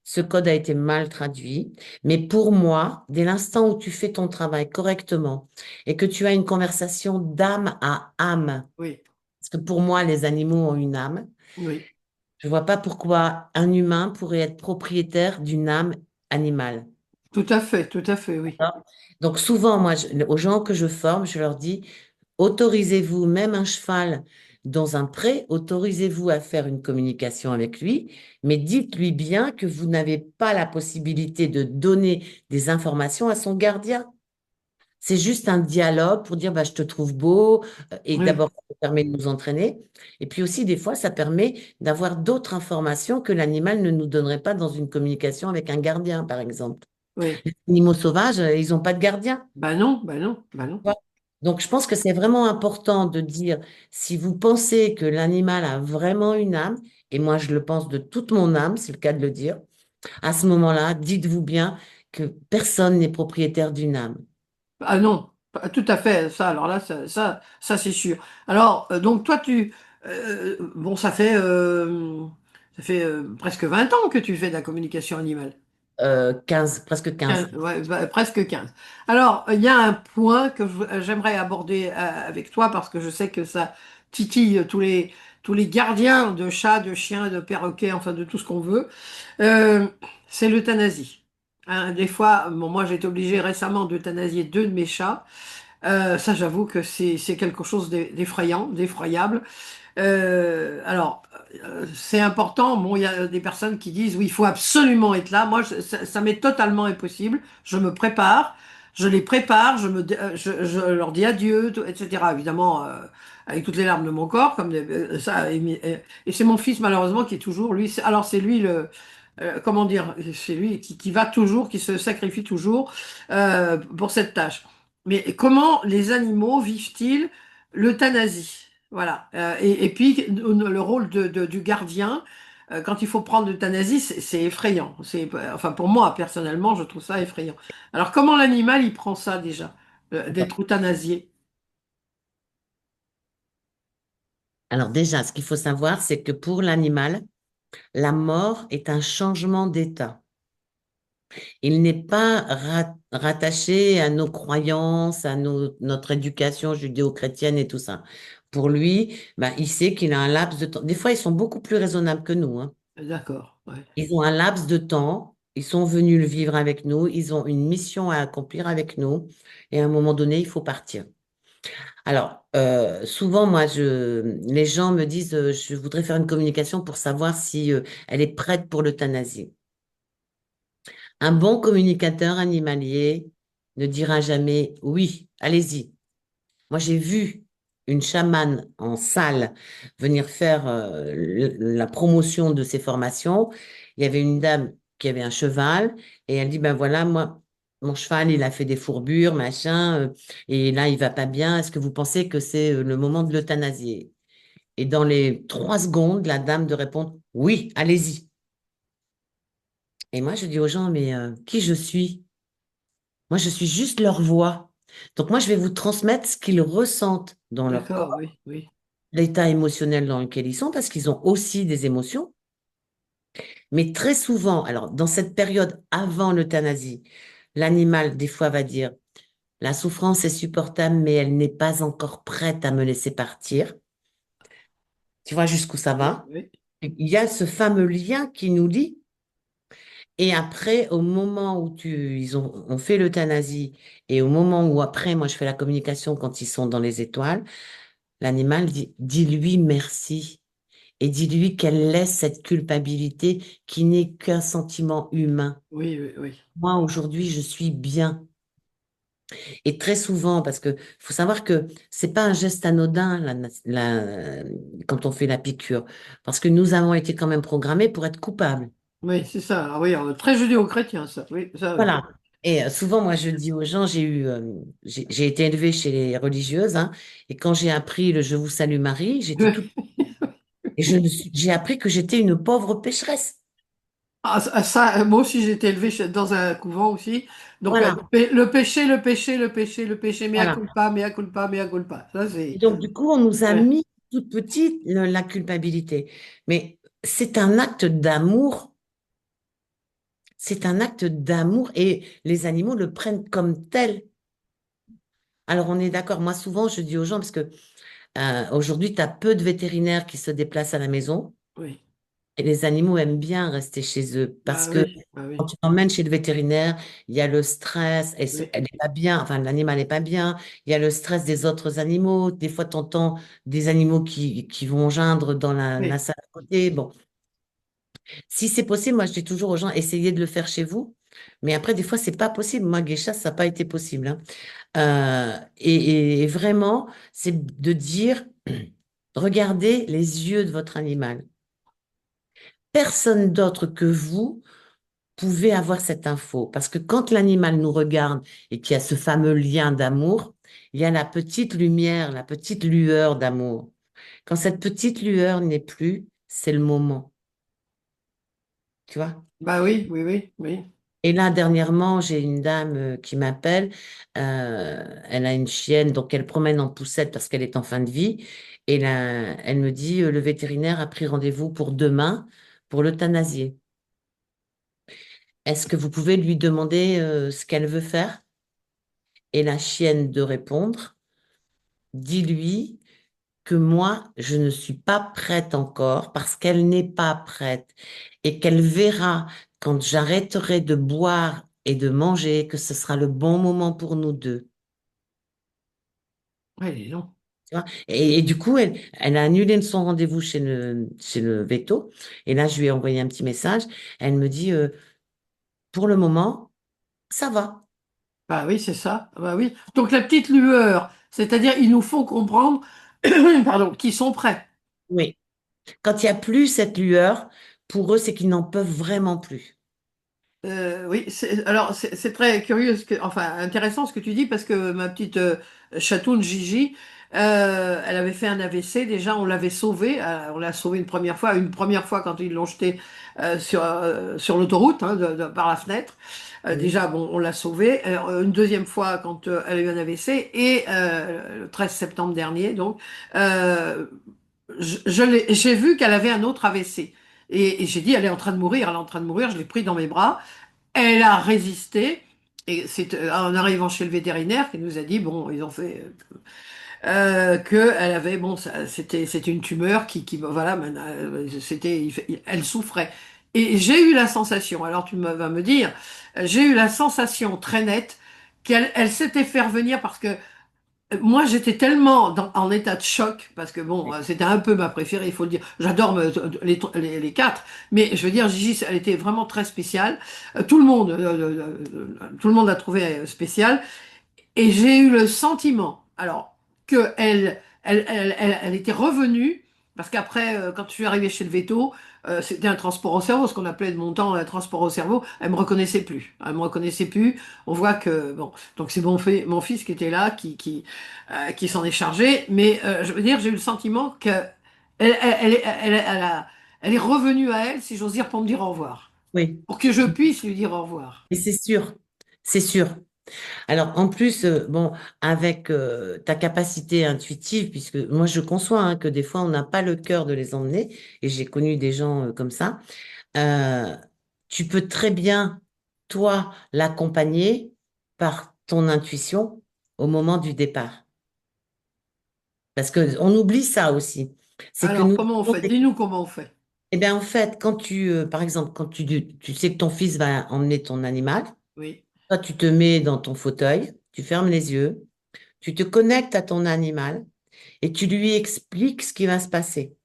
Ce code a été mal traduit. Mais pour moi, dès l'instant où tu fais ton travail correctement et que tu as une conversation d'âme à âme, Oui, parce que pour moi, les animaux ont une âme, oui, je ne vois pas pourquoi un humain pourrait être propriétaire d'une âme animale. tout à fait, oui. D'accord. Donc souvent, moi, aux gens que je forme, je leur dis, autorisez-vous, même un cheval dans un pré, autorisez-vous à faire une communication avec lui, mais dites-lui bien que vous n'avez pas la possibilité de donner des informations à son gardien. C'est juste un dialogue pour dire, bah, je te trouve beau, et Oui, d'abord, ça permet de nous entraîner, et puis aussi, des fois, ça permet d'avoir d'autres informations que l'animal ne nous donnerait pas dans une communication avec un gardien, par exemple. oui. Les animaux sauvages, ils n'ont pas de gardien. Ben non, ben non, ben non. Voilà. Donc, je pense que c'est vraiment important de dire, si vous pensez que l'animal a vraiment une âme, et moi je le pense de toute mon âme, c'est le cas de le dire, à ce moment-là, dites-vous bien que personne n'est propriétaire d'une âme. Ah non, tout à fait, ça, alors là, ça c'est sûr. Alors, donc toi, bon, ça fait presque 20 ans que tu fais de la communication animale. 15, presque 15. Ouais, presque 15. Alors, il y a un point que j'aimerais aborder avec toi parce que je sais que ça titille tous les gardiens de chats, de chiens, de perroquets, enfin de tout ce qu'on veut. Euh, c'est l'euthanasie. Hein, des fois, bon, moi j'ai été obligée récemment d'euthanasier deux de mes chats. Ça, j'avoue que c'est quelque chose d'effrayant, d'effroyable. Alors, c'est important. Bon, il y a des personnes qui disent, oui, il faut absolument être là. Moi, ça m'est totalement impossible. Je me prépare, je les prépare, je leur dis adieu, etc. Évidemment, avec toutes les larmes de mon corps, ça. Et c'est mon fils, malheureusement, qui est toujours, lui, alors c'est lui comment dire, c'est lui qui va toujours, qui se sacrifie toujours pour cette tâche. Mais comment les animaux vivent-ils l'euthanasie? Voilà. Et puis le rôle du gardien, quand il faut prendre l'euthanasie, c'est effrayant. Enfin pour moi personnellement, je trouve ça effrayant. Alors comment l'animal il prend ça déjà, d'être euthanasié? Alors déjà, ce qu'il faut savoir, c'est que pour l'animal, la mort est un changement d'état. Il n'est pas rattaché à nos croyances, à notre éducation judéo-chrétienne et tout ça. Pour lui, ben, il sait qu'il a un laps de temps. Des fois, ils sont beaucoup plus raisonnables que nous, hein. D'accord, ouais. Ils ont un laps de temps, ils sont venus le vivre avec nous, ils ont une mission à accomplir avec nous, et à un moment donné, il faut partir. Alors, souvent, moi, les gens me disent, je voudrais faire une communication pour savoir si, elle est prête pour l'euthanasie. Un bon communicateur animalier ne dira jamais oui, allez-y. Moi, j'ai vu une chamane en salle venir faire la promotion de ses formations. Il y avait une dame qui avait un cheval et elle dit, ben voilà, moi, mon cheval, il a fait des fourbures, machin, et là, il va pas bien. Est-ce que vous pensez que c'est le moment de l'euthanasier? Et dans les 3 secondes, la dame de répondre, oui, allez-y. Et moi, je dis aux gens, mais qui je suis? Moi, je suis juste leur voix. Donc, moi, je vais vous transmettre ce qu'ils ressentent dans leur D'accord, corps, oui, oui, l'état émotionnel dans lequel ils sont, parce qu'ils ont aussi des émotions. Mais très souvent, alors, dans cette période avant l'euthanasie, l'animal, des fois, va dire, la souffrance est supportable, mais elle n'est pas encore prête à me laisser partir. Tu vois jusqu'où ça oui, va? oui. Il y a ce fameux lien qui nous lie. Et après, au moment où ils ont fait l'euthanasie, et au moment où après, moi, je fais la communication quand ils sont dans les étoiles, l'animal dit, dis-lui merci et dis-lui qu'elle laisse cette culpabilité qui n'est qu'un sentiment humain. Oui, oui, oui. Moi, aujourd'hui, je suis bien. Et très souvent, parce que faut savoir que c'est pas un geste anodin quand on fait la piqûre, parce que nous avons été quand même programmés pour être coupables. Oui, c'est ça. Ah oui, très judéo-chrétien, ça. Oui, ça, oui. Voilà. Et souvent, moi, je dis aux gens, j'ai été élevée chez les religieuses, hein, et quand j'ai appris le Je vous salue Marie, j'étais toute, et j'ai appris que j'étais une pauvre pécheresse. Moi aussi, j'ai été élevé dans un couvent aussi. Donc, Voilà, le péché, le péché, le péché, le péché, mea voilà. culpa, mea culpa, mea culpa. Ça, Et c'est. donc, du coup, on nous a Ouais. mis toute petite la culpabilité. Mais c'est un acte d'amour, c'est un acte d'amour, et les animaux le prennent comme tel. Alors, on est d'accord. Moi, souvent, je dis aux gens, parce que aujourd'hui, tu as peu de vétérinaires qui se déplacent à la maison. Oui. Et les animaux aiment bien rester chez eux parce Bah que oui, bah quand oui, tu l'emmènes chez le vétérinaire, il y a le stress, oui, elle n'est pas bien, enfin l'animal n'est pas bien, il y a le stress des autres animaux, des fois tu entends des animaux qui vont geindre dans la oui. salle à côté. Bon, si c'est possible, moi je dis toujours aux gens, essayez de le faire chez vous, mais après des fois c'est pas possible. Moi, Geisha, ça n'a pas été possible, hein. Et vraiment, c'est de dire, regardez les yeux de votre animal. Personne d'autre que vous pouvez avoir cette info. Parce que quand l'animal nous regarde et qu'il y a ce fameux lien d'amour, il y a la petite lumière, la petite lueur d'amour. Quand cette petite lueur n'est plus, c'est le moment. Tu vois? Bah oui, oui, oui, oui. Et là, dernièrement, j'ai une dame qui m'appelle. Elle a une chienne, donc elle promène en poussette parce qu'elle est en fin de vie. Et là, elle me dit, le vétérinaire a pris rendez-vous pour demain pour l'euthanasier. Est-ce que vous pouvez lui demander ce qu'elle veut faire? Et la chienne de répondre, dis-lui que moi, je ne suis pas prête encore parce qu'elle n'est pas prête et qu'elle verra quand j'arrêterai de boire et de manger que ce sera le bon moment pour nous deux. Ouais, dis donc. Tu vois. Et du coup, elle a annulé son rendez-vous chez le veto. Et là, je lui ai envoyé un petit message. Elle me dit, pour le moment, ça va. Bah oui, c'est ça. Bah oui. Donc la petite lueur, c'est-à-dire il nous faut comprendre, pardon, qu'ils sont prêts. Oui. Quand il n'y a plus cette lueur, pour eux, c'est qu'ils n'en peuvent vraiment plus. Oui, alors c'est très curieux, enfin intéressant ce que tu dis parce que ma petite chatoune Gigi, elle avait fait un AVC. Déjà, on l'avait sauvée. On l'a sauvée une première fois quand ils l'ont jetée sur l'autoroute par la fenêtre. Oui. Déjà, bon, on l'a sauvée. Une deuxième fois quand elle a eu un AVC et le 13 septembre dernier, donc. euh, j'ai vu qu'elle avait un autre AVC. Et j'ai dit, elle est en train de mourir, elle est en train de mourir. Je l'ai pris dans mes bras. Elle a résisté. Et c'est en arrivant chez le vétérinaire qui nous a dit, bon, ils ont fait que elle avait, bon, c'était une tumeur voilà, elle souffrait. Et j'ai eu la sensation, alors vas me dire, j'ai eu la sensation très nette elle s'était fait revenir parce que moi, j'étais tellement en état de choc, parce que bon, c'était un peu ma préférée, il faut le dire. J'adore les quatre, mais je veux dire, Gigi, elle était vraiment très spéciale. Tout le monde l'a trouvée spéciale. Et j'ai eu le sentiment, alors, que elle était revenue, parce qu'après, quand je suis arrivée chez le veto, c'était un transport au cerveau, ce qu'on appelait de mon temps un transport au cerveau. Elle me reconnaissait plus. Elle me reconnaissait plus. On voit que, bon, donc c'est mon fils qui était là, qui s'en est chargé. Mais je veux dire, j'ai eu le sentiment que elle est revenue à elle, si j'ose dire, pour me dire au revoir. Oui, Pour que je puisse lui dire au revoir. et c'est sûr, c'est sûr. Alors, en plus, bon, avec ta capacité intuitive, puisque moi, je conçois hein, que des fois, on n'a pas le cœur de les emmener, et j'ai connu des gens comme ça, euh, tu peux très bien, toi, l'accompagner par ton intuition au moment du départ. Parce qu'on oublie ça aussi. C'est que Alors, nous, comment on fait? Dis-nous comment on fait. eh bien, en fait, quand par exemple, quand tu sais que ton fils va emmener ton animal, Oui. toi, tu te mets dans ton fauteuil, tu fermes les yeux, tu te connectes à ton animal et tu lui expliques ce qui va se passer.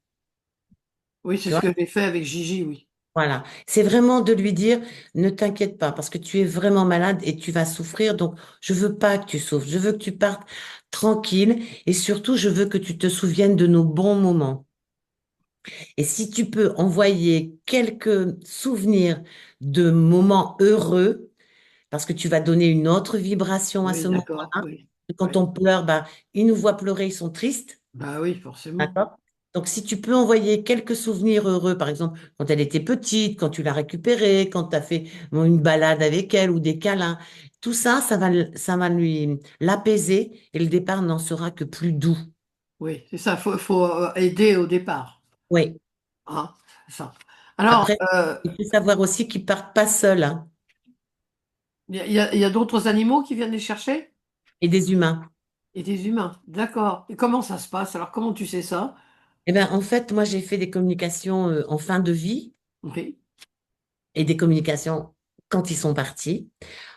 Oui, c'est Tu ce vois? que j'ai fait avec Gigi, oui. Voilà. C'est vraiment de lui dire, ne t'inquiète pas, parce que tu es vraiment malade et tu vas souffrir. Donc, je veux pas que tu souffres. Je veux que tu partes tranquille et surtout, je veux que tu te souviennes de nos bons moments. Et si tu peux envoyer quelques souvenirs de moments heureux, parce que tu vas donner une autre vibration à Oui, ce d'accord, moment-là. oui. Quand Oui. on pleure, bah, ils nous voient pleurer, ils sont tristes. Bah oui, forcément. D'accord? Donc, si tu peux envoyer quelques souvenirs heureux, par exemple, quand elle était petite, quand tu l'as récupérée, quand tu as fait bon, une balade avec elle ou des câlins, tout ça, ça va lui l'apaiser et le départ n'en sera que plus doux. Oui, c'est ça, faut aider au départ. Oui. Hein, c'est ça. Alors, Après, il faut savoir aussi qu'ils partent pas seuls, hein, il y a d'autres animaux qui viennent les chercher? et des humains. Et des humains, d'accord. Et comment ça se passe? Alors, comment tu sais ça? Eh ben, en fait, moi, j'ai fait des communications en fin de vie Oui, et des communications quand ils sont partis.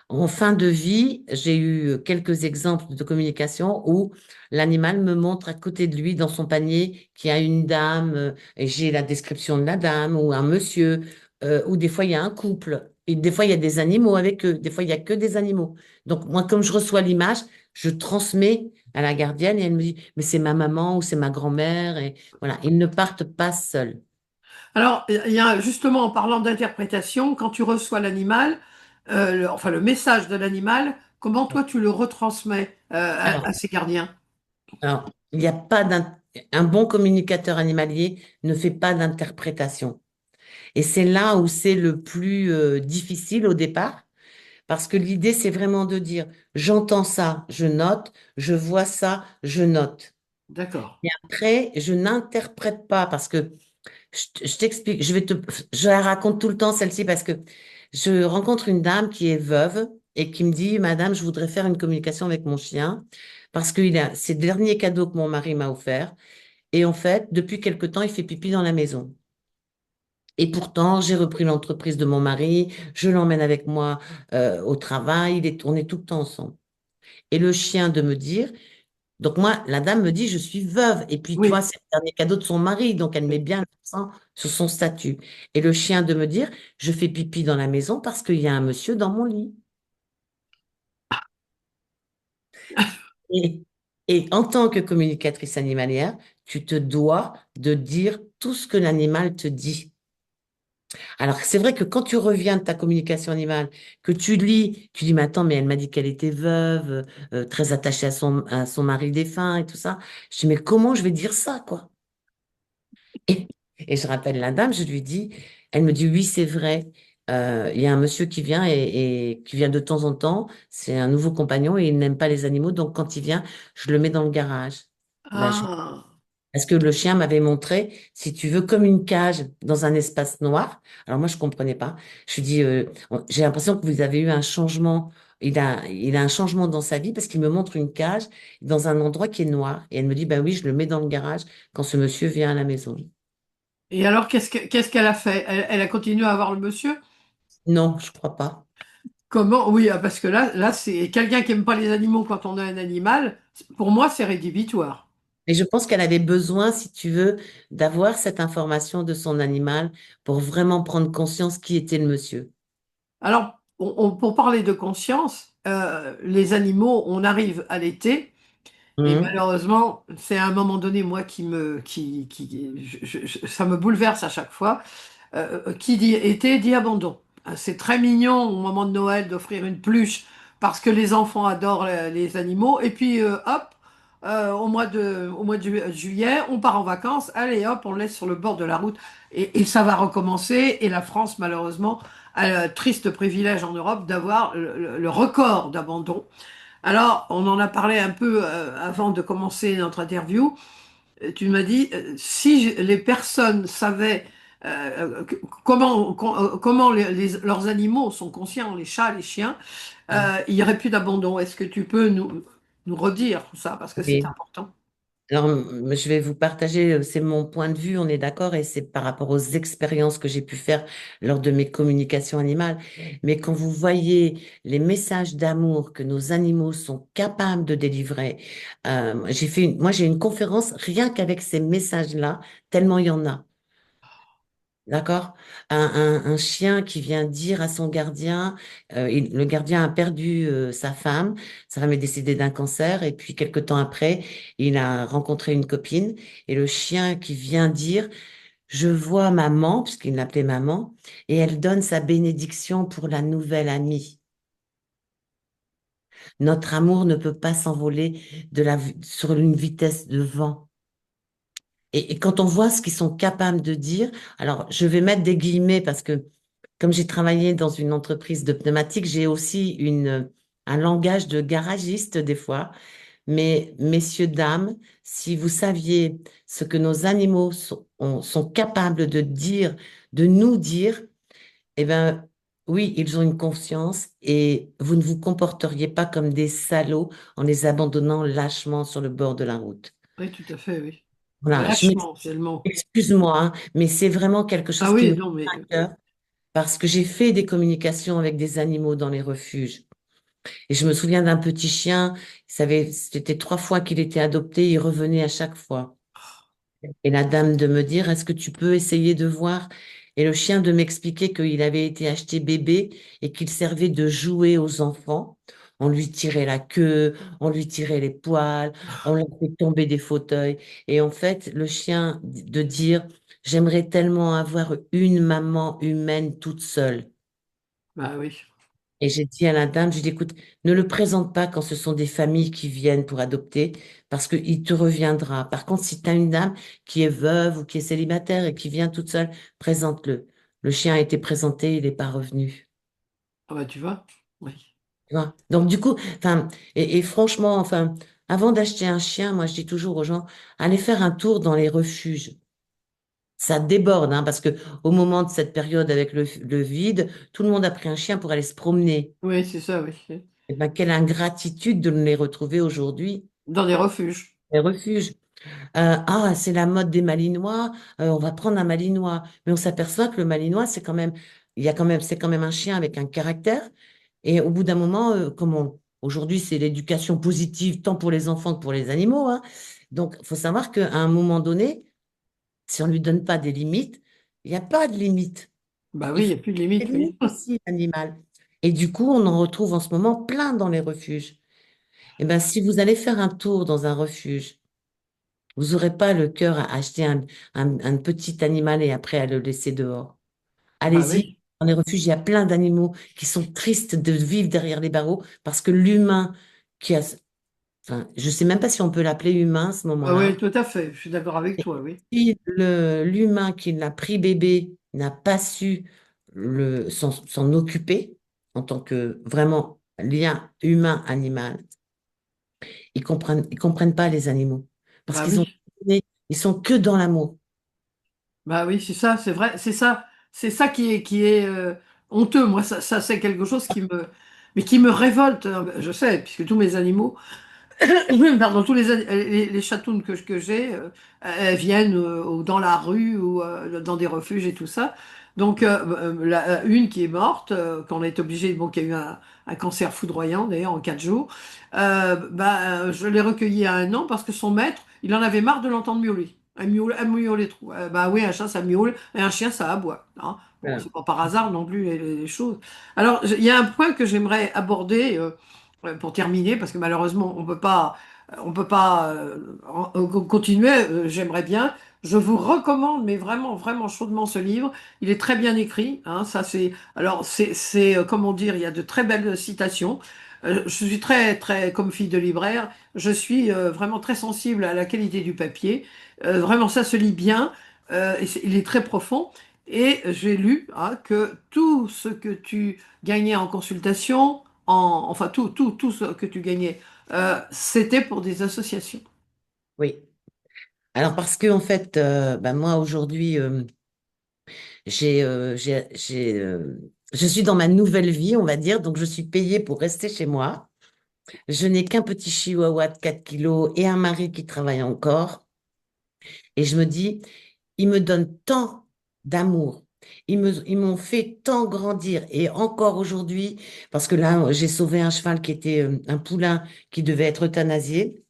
En fin de vie, j'ai eu quelques exemples de communication où l'animal me montre à côté de lui dans son panier qu'il y a une dame, et j'ai la description de la dame, ou un monsieur, ou des fois il y a un couple, et des fois il y a des animaux avec eux, des fois il n'y a que des animaux. Donc moi, comme je reçois l'image, je transmets à la gardienne et elle me dit, mais c'est ma maman ou c'est ma grand-mère, et voilà, ils ne partent pas seuls. alors, il y a justement en parlant d'interprétation, quand tu reçois l'animal, enfin le message de l'animal, comment toi tu le retransmets à Alors, ses gardiens? alors, il n'y a pas un bon communicateur animalier ne fait pas d'interprétation. Et c'est là où c'est le plus difficile au départ, parce que l'idée, c'est vraiment de dire, j'entends ça, je note, je vois ça, je note. D'accord. Et après, je n'interprète pas, parce que je t'explique, je la raconte tout le temps, celle-ci, parce que je rencontre une dame qui est veuve et qui me dit, Madame, je voudrais faire une communication avec mon chien, parce que c'est le dernier cadeau que mon mari m'a offert. Et en fait, depuis quelque temps, il fait pipi dans la maison. Et pourtant, j'ai repris l'entreprise de mon mari, je l'emmène avec moi au travail, on est tout le temps ensemble. Et le chien de me dire, donc moi, la dame me dit, je suis veuve. Et puis, toi, Oui. c'est le dernier cadeau de son mari, donc elle met Oui. bien l'accent sur son statut. Et le chien de me dire, je fais pipi dans la maison parce qu'il y a un monsieur dans mon lit. Et, et en tant que communicatrice animalière, tu te dois de dire tout ce que l'animal te dit. Alors, c'est vrai que quand tu reviens de ta communication animale, que tu lis, tu dis, mais attends, mais elle m'a dit qu'elle était veuve, très attachée à son mari défunt et tout ça. Je dis, mais comment je vais dire ça, quoi? Et, et je rappelle la dame, je lui dis, elle me dit, oui, c'est vrai. Il y a un monsieur qui vient et qui vient de temps en temps. C'est un nouveau compagnon et il n'aime pas les animaux. Donc, quand il vient, je le mets dans le garage. Ben, Ah. Parce que le chien m'avait montré, si tu veux, comme une cage dans un espace noir. Alors moi, je comprenais pas. Je lui dis, j'ai l'impression que vous avez eu un changement. Il a un changement dans sa vie parce qu'il me montre une cage dans un endroit qui est noir. Et elle me dit, bah oui, je le mets dans le garage quand ce monsieur vient à la maison. Et alors, qu'est-ce qu'elle a fait? Elle a continué à avoir le monsieur? Non, je crois pas. Comment? Oui, ah, parce que là, c'est quelqu'un qui aime pas les animaux quand on a un animal. Pour moi, c'est rédhibitoire. Et je pense qu'elle avait besoin, si tu veux, d'avoir cette information de son animal pour vraiment prendre conscience qui était le monsieur. Alors, pour parler de conscience, les animaux, on arrive à l'été. Et Mhm. malheureusement, c'est à un moment donné, moi, ça me bouleverse à chaque fois. Qui dit été dit abandon. C'est très mignon au moment de Noël d'offrir une peluche parce que les enfants adorent les animaux. Et puis, hop, au mois de juillet, on part en vacances. Allez, hop, on le laisse sur le bord de la route. Et ça va recommencer. Et la France, malheureusement, a le triste privilège en Europe d'avoir le record d'abandon. Alors, on en a parlé un peu avant de commencer notre interview. Tu m'as dit, si les personnes savaient comment leurs animaux sont conscients, les chats, les chiens, il n'y aurait plus d'abandon. Est-ce que tu peux nous redire tout ça, parce que c'est Oui. important. Alors, je vais vous partager, c'est mon point de vue, on est d'accord, et c'est par rapport aux expériences que j'ai pu faire lors de mes communications animales. Mais quand vous voyez les messages d'amour que nos animaux sont capables de délivrer, moi j'ai une conférence rien qu'avec ces messages-là, tellement il y en a. D'accord? Un chien qui vient dire à son gardien, le gardien a perdu sa femme est décédée d'un cancer, et puis quelque temps après, il a rencontré une copine, et le chien qui vient dire, je vois maman, puisqu'il l'appelait maman, et elle donne sa bénédiction pour la nouvelle amie. Notre amour ne peut pas s'envoler sur une vitesse de vent. Et quand on voit ce qu'ils sont capables de dire, alors je vais mettre des guillemets parce que comme j'ai travaillé dans une entreprise de pneumatique, j'ai aussi un langage de garagiste des fois. Mais messieurs, dames, si vous saviez ce que nos animaux sont capables de dire, de nous dire, eh ben oui, ils ont une conscience et vous ne vous comporteriez pas comme des salauds en les abandonnant lâchement sur le bord de la route. Oui, tout à fait, oui. Voilà, Lâchement, c'est le mot. excuse-moi, hein, mais c'est vraiment quelque Ah chose qui oui, me non, mais tient à cœur parce que j'ai fait des communications avec des animaux dans les refuges. Et je me souviens d'un petit chien, c'était 3 fois qu'il était adopté, il revenait à chaque fois. Et la dame de me dire, est-ce que tu peux essayer de voir? Et le chien de m'expliquer qu'il avait été acheté bébé et qu'il servait de jouet aux enfants. On lui tirait la queue, on lui tirait les poils, on lui fait tomber des fauteuils. Et en fait, le chien de dire, j'aimerais tellement avoir une maman humaine toute seule. bah oui. Et j'ai dit à la dame, j'ai dit, écoute, ne le présente pas quand ce sont des familles qui viennent pour adopter, parce qu'il te reviendra. Par contre, si tu as une dame qui est veuve ou qui est célibataire et qui vient toute seule, présente-le. Le chien a été présenté, il n'est pas revenu. Ah bah tu vois. Oui. Tu vois. Donc, du coup, enfin, et franchement, enfin, avant d'acheter un chien, moi, je dis toujours aux gens, allez faire un tour dans les refuges. Ça déborde, hein, parce que au moment de cette période avec le vide, tout le monde a pris un chien pour aller se promener. Oui, c'est ça, oui. Eh ben, quelle ingratitude de ne les retrouver aujourd'hui, Dans des refuges. les refuges. Ah, c'est la mode des Malinois, on va prendre un Malinois. Mais on s'aperçoit que le Malinois, c'est quand même un chien avec un caractère. Et au bout d'un moment, aujourd'hui, c'est l'éducation positive tant pour les enfants que pour les animaux, hein. Donc, il faut savoir qu'à un moment donné, si on ne lui donne pas des limites, il n'y a pas de limite. Bah Il oui, il n'y faut a plus de des limite, limites oui. aussi, l'animal. Et du coup, on en retrouve en ce moment plein dans les refuges. Eh ben, si vous allez faire un tour dans un refuge, vous n'aurez pas le cœur à acheter un petit animal et après à le laisser dehors. Bah Allez-y. oui. Dans les refuges, il y a plein d'animaux qui sont tristes de vivre derrière les barreaux parce que l'humain qui a, enfin, je sais même pas si on peut l'appeler humain à ce Ah oui, moment-là. tout à fait. Je suis d'accord avec toi, oui. Si l'humain qui l'a pris bébé n'a pas su s'en occuper en tant que vraiment lien humain-animal, ils comprennent pas les animaux. Parce Bah qu'ils ont oui. Ils sont que dans l'amour. Bah oui, c'est ça, c'est vrai, c'est ça qui est honteux. Moi, ça c'est quelque chose mais qui me révolte. Je sais, puisque tous mes animaux, pardon, les chatounes que j'ai, elles viennent dans la rue ou dans des refuges et tout ça. Donc, une qui est morte, qu'on est obligé, bon, qui a eu un cancer foudroyant d'ailleurs en 4 jours, je l'ai recueillie à 1 an parce que son maître, il en avait marre de l'entendre miauler. Elle miaulait trop. Bah oui, un chat ça miaule et un chien ça aboie, hein. Bon, Voilà. c'est pas par hasard non plus les choses. Alors, il y a un point que j'aimerais aborder pour terminer, parce que malheureusement, on peut pas continuer. J'aimerais bien. Je vous recommande, mais vraiment, vraiment chaudement ce livre. Il est très bien écrit, hein, ça c'est. Alors comment dire, il y a de très belles citations. Je suis très, très, comme fille de libraire, je suis vraiment très sensible à la qualité du papier. Vraiment, ça se lit bien. Il est très profond. Et j'ai lu hein, que tout ce que tu gagnais en consultation, enfin tout ce que tu gagnais, c'était pour des associations. Oui. Alors parce que en fait, bah, moi aujourd'hui, je suis dans ma nouvelle vie, on va dire, donc je suis payée pour rester chez moi. Je n'ai qu'un petit chihuahua de 4 kilos et un mari qui travaille encore. Et je me dis, ils me donnent tant d'amour. Ils m'ont fait tant grandir. Et encore aujourd'hui, parce que là, j'ai sauvé un cheval qui était un poulain qui devait être euthanasié.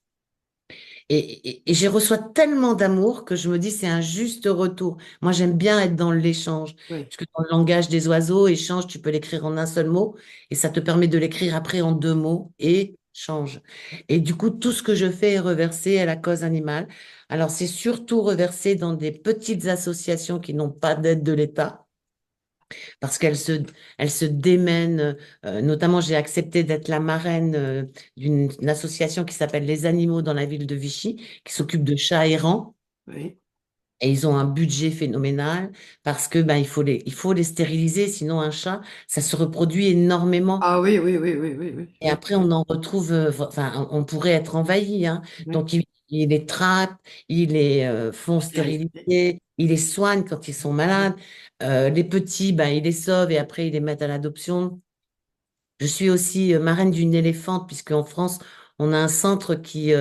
Et j'ai reçois tellement d'amour que je me dis, c'est un juste retour. Moi, j'aime bien être dans l'échange. Oui. Parce que dans le langage des oiseaux, échange, tu peux l'écrire en un seul mot. Et ça te permet de l'écrire après en 2 mots. Et change. Et du coup, tout ce que je fais est reversé à la cause animale. Alors, c'est surtout reversé dans des petites associations qui n'ont pas d'aide de l'État parce elle se démène. Notamment, j'ai accepté d'être la marraine d'une association qui s'appelle Les Animaux dans la ville de Vichy, qui s'occupe de chats errants. Oui. Et ils ont un budget phénoménal parce que ben, il faut les stériliser, sinon un chat, ça se reproduit énormément. Ah oui, oui, oui, oui, oui, oui, Et après, on en retrouve, enfin, on pourrait être envahi, hein. oui. Donc, il les trappe, il les font Stérilisé. stériliser, il les soigne quand ils sont malades. Les petits, ben, il les sauve et après, il les met à l'adoption. Je suis aussi marraine d'une éléphante, puisque en France, on a un centre qui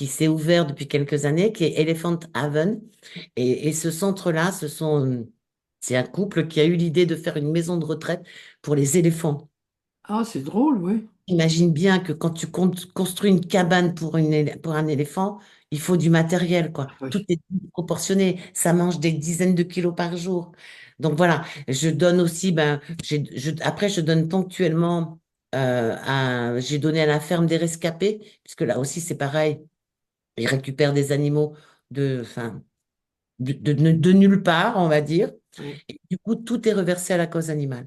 s'est ouvert depuis quelques années, qui est Elephant Haven. Et ce centre-là, c'est un couple qui a eu l'idée de faire une maison de retraite pour les éléphants. Ah, c'est drôle, oui. Imagine bien que quand tu construis une cabane pour un éléphant, il faut du matériel, quoi. Ah Tout oui. est proportionné. Ça mange des dizaines de kilos par jour. Donc voilà, je donne aussi, ben, après, je donne ponctuellement, j'ai donné à la ferme des rescapés, puisque là aussi, c'est pareil. Ils récupèrent des animaux enfin, de nulle part, on va dire. Oui. Et du coup, tout est reversé à la cause animale.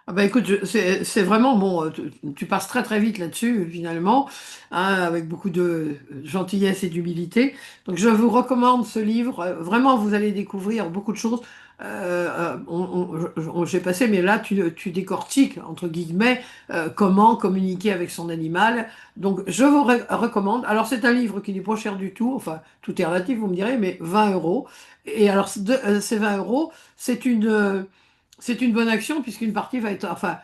Ah bah écoute, c'est vraiment bon, tu passes très très vite là-dessus finalement, hein, avec beaucoup de gentillesse et d'humilité. Donc je vous recommande ce livre. Vraiment, vous allez découvrir beaucoup de choses. J'ai passé, mais là tu décortiques entre guillemets comment communiquer avec son animal. Donc je vous recommande. Alors c'est un livre qui n'est pas cher du tout. Enfin, tout est relatif, vous me direz, mais 20 euros. Et alors ces 20 euros, c'est c'est une bonne action puisqu'une partie va être, enfin,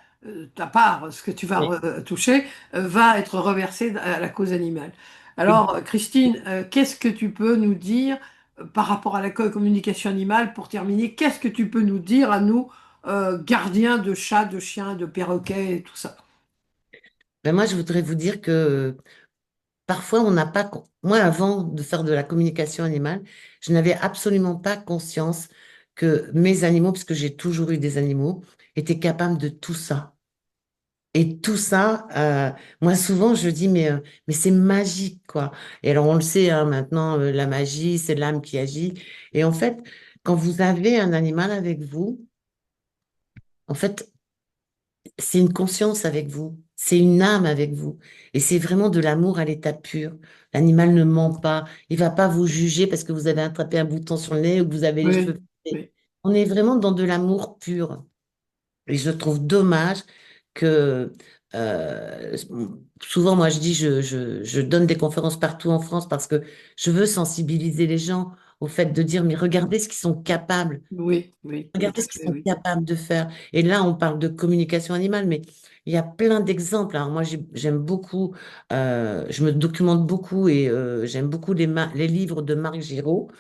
ta part, ce que tu vas Oui. toucher, va être reversé à la cause animale. Oui. Alors, Christine, qu'est-ce que tu peux nous dire par rapport à la communication animale pour terminer? Qu'est-ce que tu peux nous dire à nous, gardiens de chats, de chiens, de perroquets et tout ça? Ben moi, je voudrais vous dire que parfois, on n'a pas. Moi, avant de faire de la communication animale, je n'avais absolument pas conscience que mes animaux, puisque j'ai toujours eu des animaux, étaient capables de tout ça. Et tout ça, moi, souvent, je dis, mais c'est magique, quoi. Et alors, on le sait, hein, maintenant, la magie, c'est l'âme qui agit. Et en fait, quand vous avez un animal avec vous, en fait, c'est une conscience avec vous, c'est une âme avec vous. Et c'est vraiment de l'amour à l'état pur. L'animal ne ment pas, il va pas vous juger parce que vous avez attrapé un bouton sur le nez ou que vous avez les cheveux Oui, coupés. oui. On est vraiment dans de l'amour pur. Et je trouve dommage que euh, souvent, moi, je dis, je donne des conférences partout en France parce que je veux sensibiliser les gens au fait de dire, mais regardez ce qu'ils sont capables. Oui, oui, tout Regardez à ce qu'ils fait, sont oui. capables de faire. Et là, on parle de communication animale, mais il y a plein d'exemples. Alors moi, j'aime beaucoup, je me documente beaucoup et j'aime beaucoup les livres de Marc Giraud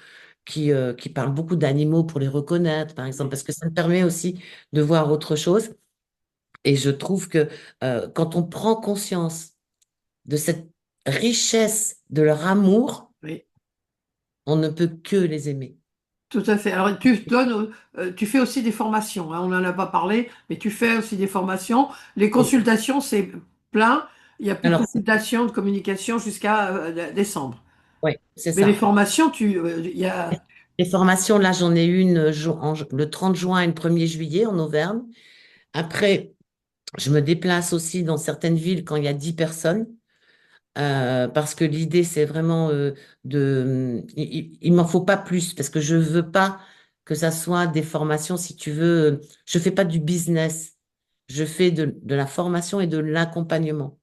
qui parlent beaucoup d'animaux pour les reconnaître, par exemple, Oui, parce que ça me permet aussi de voir autre chose. Et je trouve que quand on prend conscience de cette richesse de leur amour, oui. on ne peut que les aimer. Tout à fait. Alors, tu donnes, tu fais aussi des formations, hein, on n'en a pas parlé, mais tu fais aussi des formations. Les Oui. consultations, c'est plein. Il n'y a plus de Alors, consultations, de communication jusqu'à décembre. oui, c'est Mais les ça. formations, il y a, Les formations, là, j'en ai une le 30 juin et le 1er juillet en Auvergne. Après, je me déplace aussi dans certaines villes quand il y a 10 personnes, parce que l'idée, c'est vraiment il m'en faut pas plus, parce que je veux pas que ça soit des formations, si tu veux, je fais pas du business, je fais de la formation et de l'accompagnement.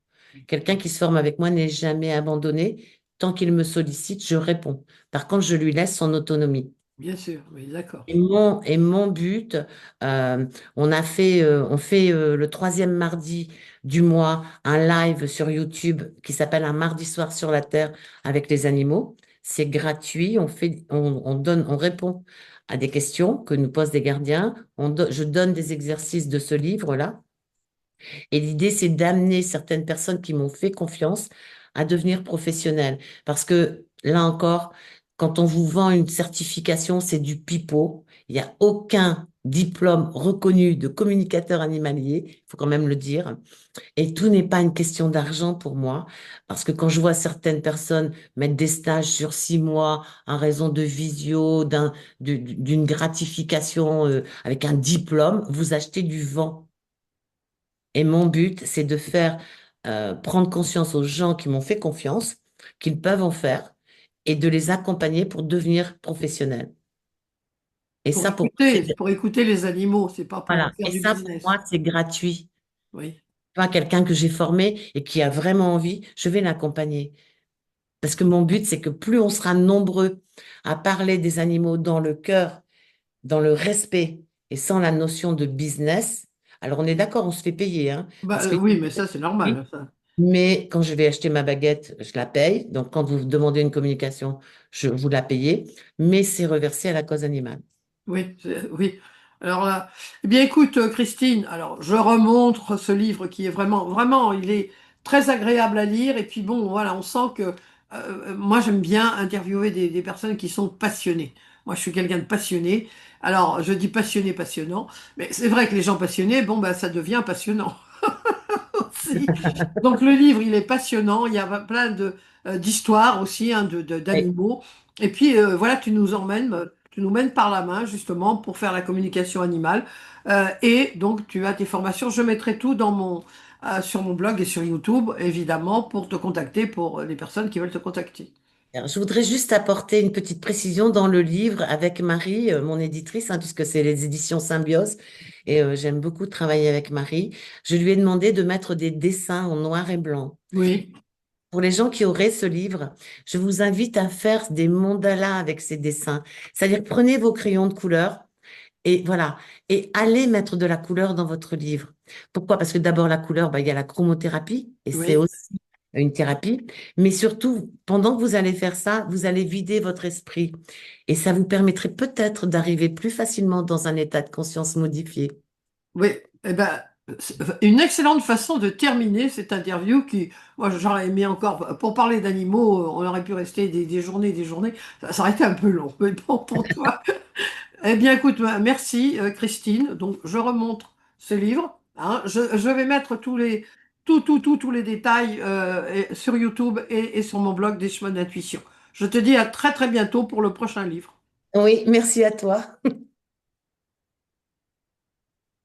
Quelqu'un qui se forme avec moi n'est jamais abandonné. Tant qu'il me sollicite, je réponds. Par contre, je lui laisse son autonomie. bien sûr, oui, d'accord. Et mon but, euh, on fait le troisième mardi du mois un live sur YouTube qui s'appelle Un mardi soir sur la Terre avec les animaux. C'est gratuit, on répond à des questions que nous posent des gardiens. Je donne des exercices de ce livre-là. Et l'idée, c'est d'amener certaines personnes qui m'ont fait confiance à devenir professionnelles. Parce que là encore, quand on vous vend une certification, c'est du pipeau. Il n'y a aucun diplôme reconnu de communicateur animalier, il faut quand même le dire. Et tout n'est pas une question d'argent pour moi, parce que quand je vois certaines personnes mettre des stages sur 6 mois en raison de visio, d'une gratification avec un diplôme, vous achetez du vent. Et mon but, c'est de faire prendre conscience aux gens qui m'ont fait confiance, qu'ils peuvent en faire, et de les accompagner pour devenir professionnels. Et ça, pour moi, Pour écouter les animaux, c'est pas pour voilà. faire Et du ça, pour business. moi, c'est gratuit. Oui, Pas quelqu'un que j'ai formé et qui a vraiment envie, je vais l'accompagner. Parce que mon but, c'est que plus on sera nombreux à parler des animaux dans le cœur, dans le respect et sans la notion de business, alors on est d'accord, on se fait payer, hein, bah, parce que oui, mais ça, c'est normal, hein, ça. mais quand je vais acheter ma baguette, je la paye. Donc, quand vous demandez une communication, vous la payez. Mais c'est reversé à la cause animale. Oui, oui. Alors là, eh bien écoute, Christine, alors je remontre ce livre qui est vraiment, vraiment, il est très agréable à lire. Et puis bon, voilà, on sent que moi j'aime bien interviewer des personnes qui sont passionnées. Moi, je suis quelqu'un de passionné. Alors, je dis passionné, passionnant, mais c'est vrai que les gens passionnés, bon, bah, ça devient passionnant aussi. Donc le livre, il est passionnant. Il y a plein d'histoires aussi, hein, Oui. d'animaux. Et puis voilà, tu nous mènes par la main justement pour faire la communication animale. Et donc tu as tes formations. Je mettrai tout sur mon blog et sur YouTube, évidemment, pour te contacter pour les personnes qui veulent te contacter. Alors, je voudrais juste apporter une petite précision dans le livre avec Marie, mon éditrice, hein, puisque c'est les éditions Symbiose. Et j'aime beaucoup travailler avec Marie. Je lui ai demandé de mettre des dessins en noir et blanc. Oui, Pour les gens qui auraient ce livre, je vous invite à faire des mandalas avec ces dessins. C'est-à-dire, prenez vos crayons de couleur. Et voilà. Et allez mettre de la couleur dans votre livre. Pourquoi? Parce que d'abord, la couleur, bah, il y a la chromothérapie, et c'est oui. aussi une thérapie. Mais surtout, pendant que vous allez faire ça, vous allez vider votre esprit. Et ça vous permettrait peut-être d'arriver plus facilement dans un état de conscience modifié. Oui, eh ben, c'est une excellente façon de terminer cette interview qui, moi, j'aurais aimé encore, pour parler d'animaux, on aurait pu rester des journées, ça aurait été un peu long, mais bon, pour toi. Eh bien, écoute, merci, Christine. Donc, je remonte ce livre, hein. Je vais mettre tous les détails sur YouTube et sur mon blog des chemins d'intuition. Je te dis à très, très bientôt pour le prochain livre. Oui, merci à toi.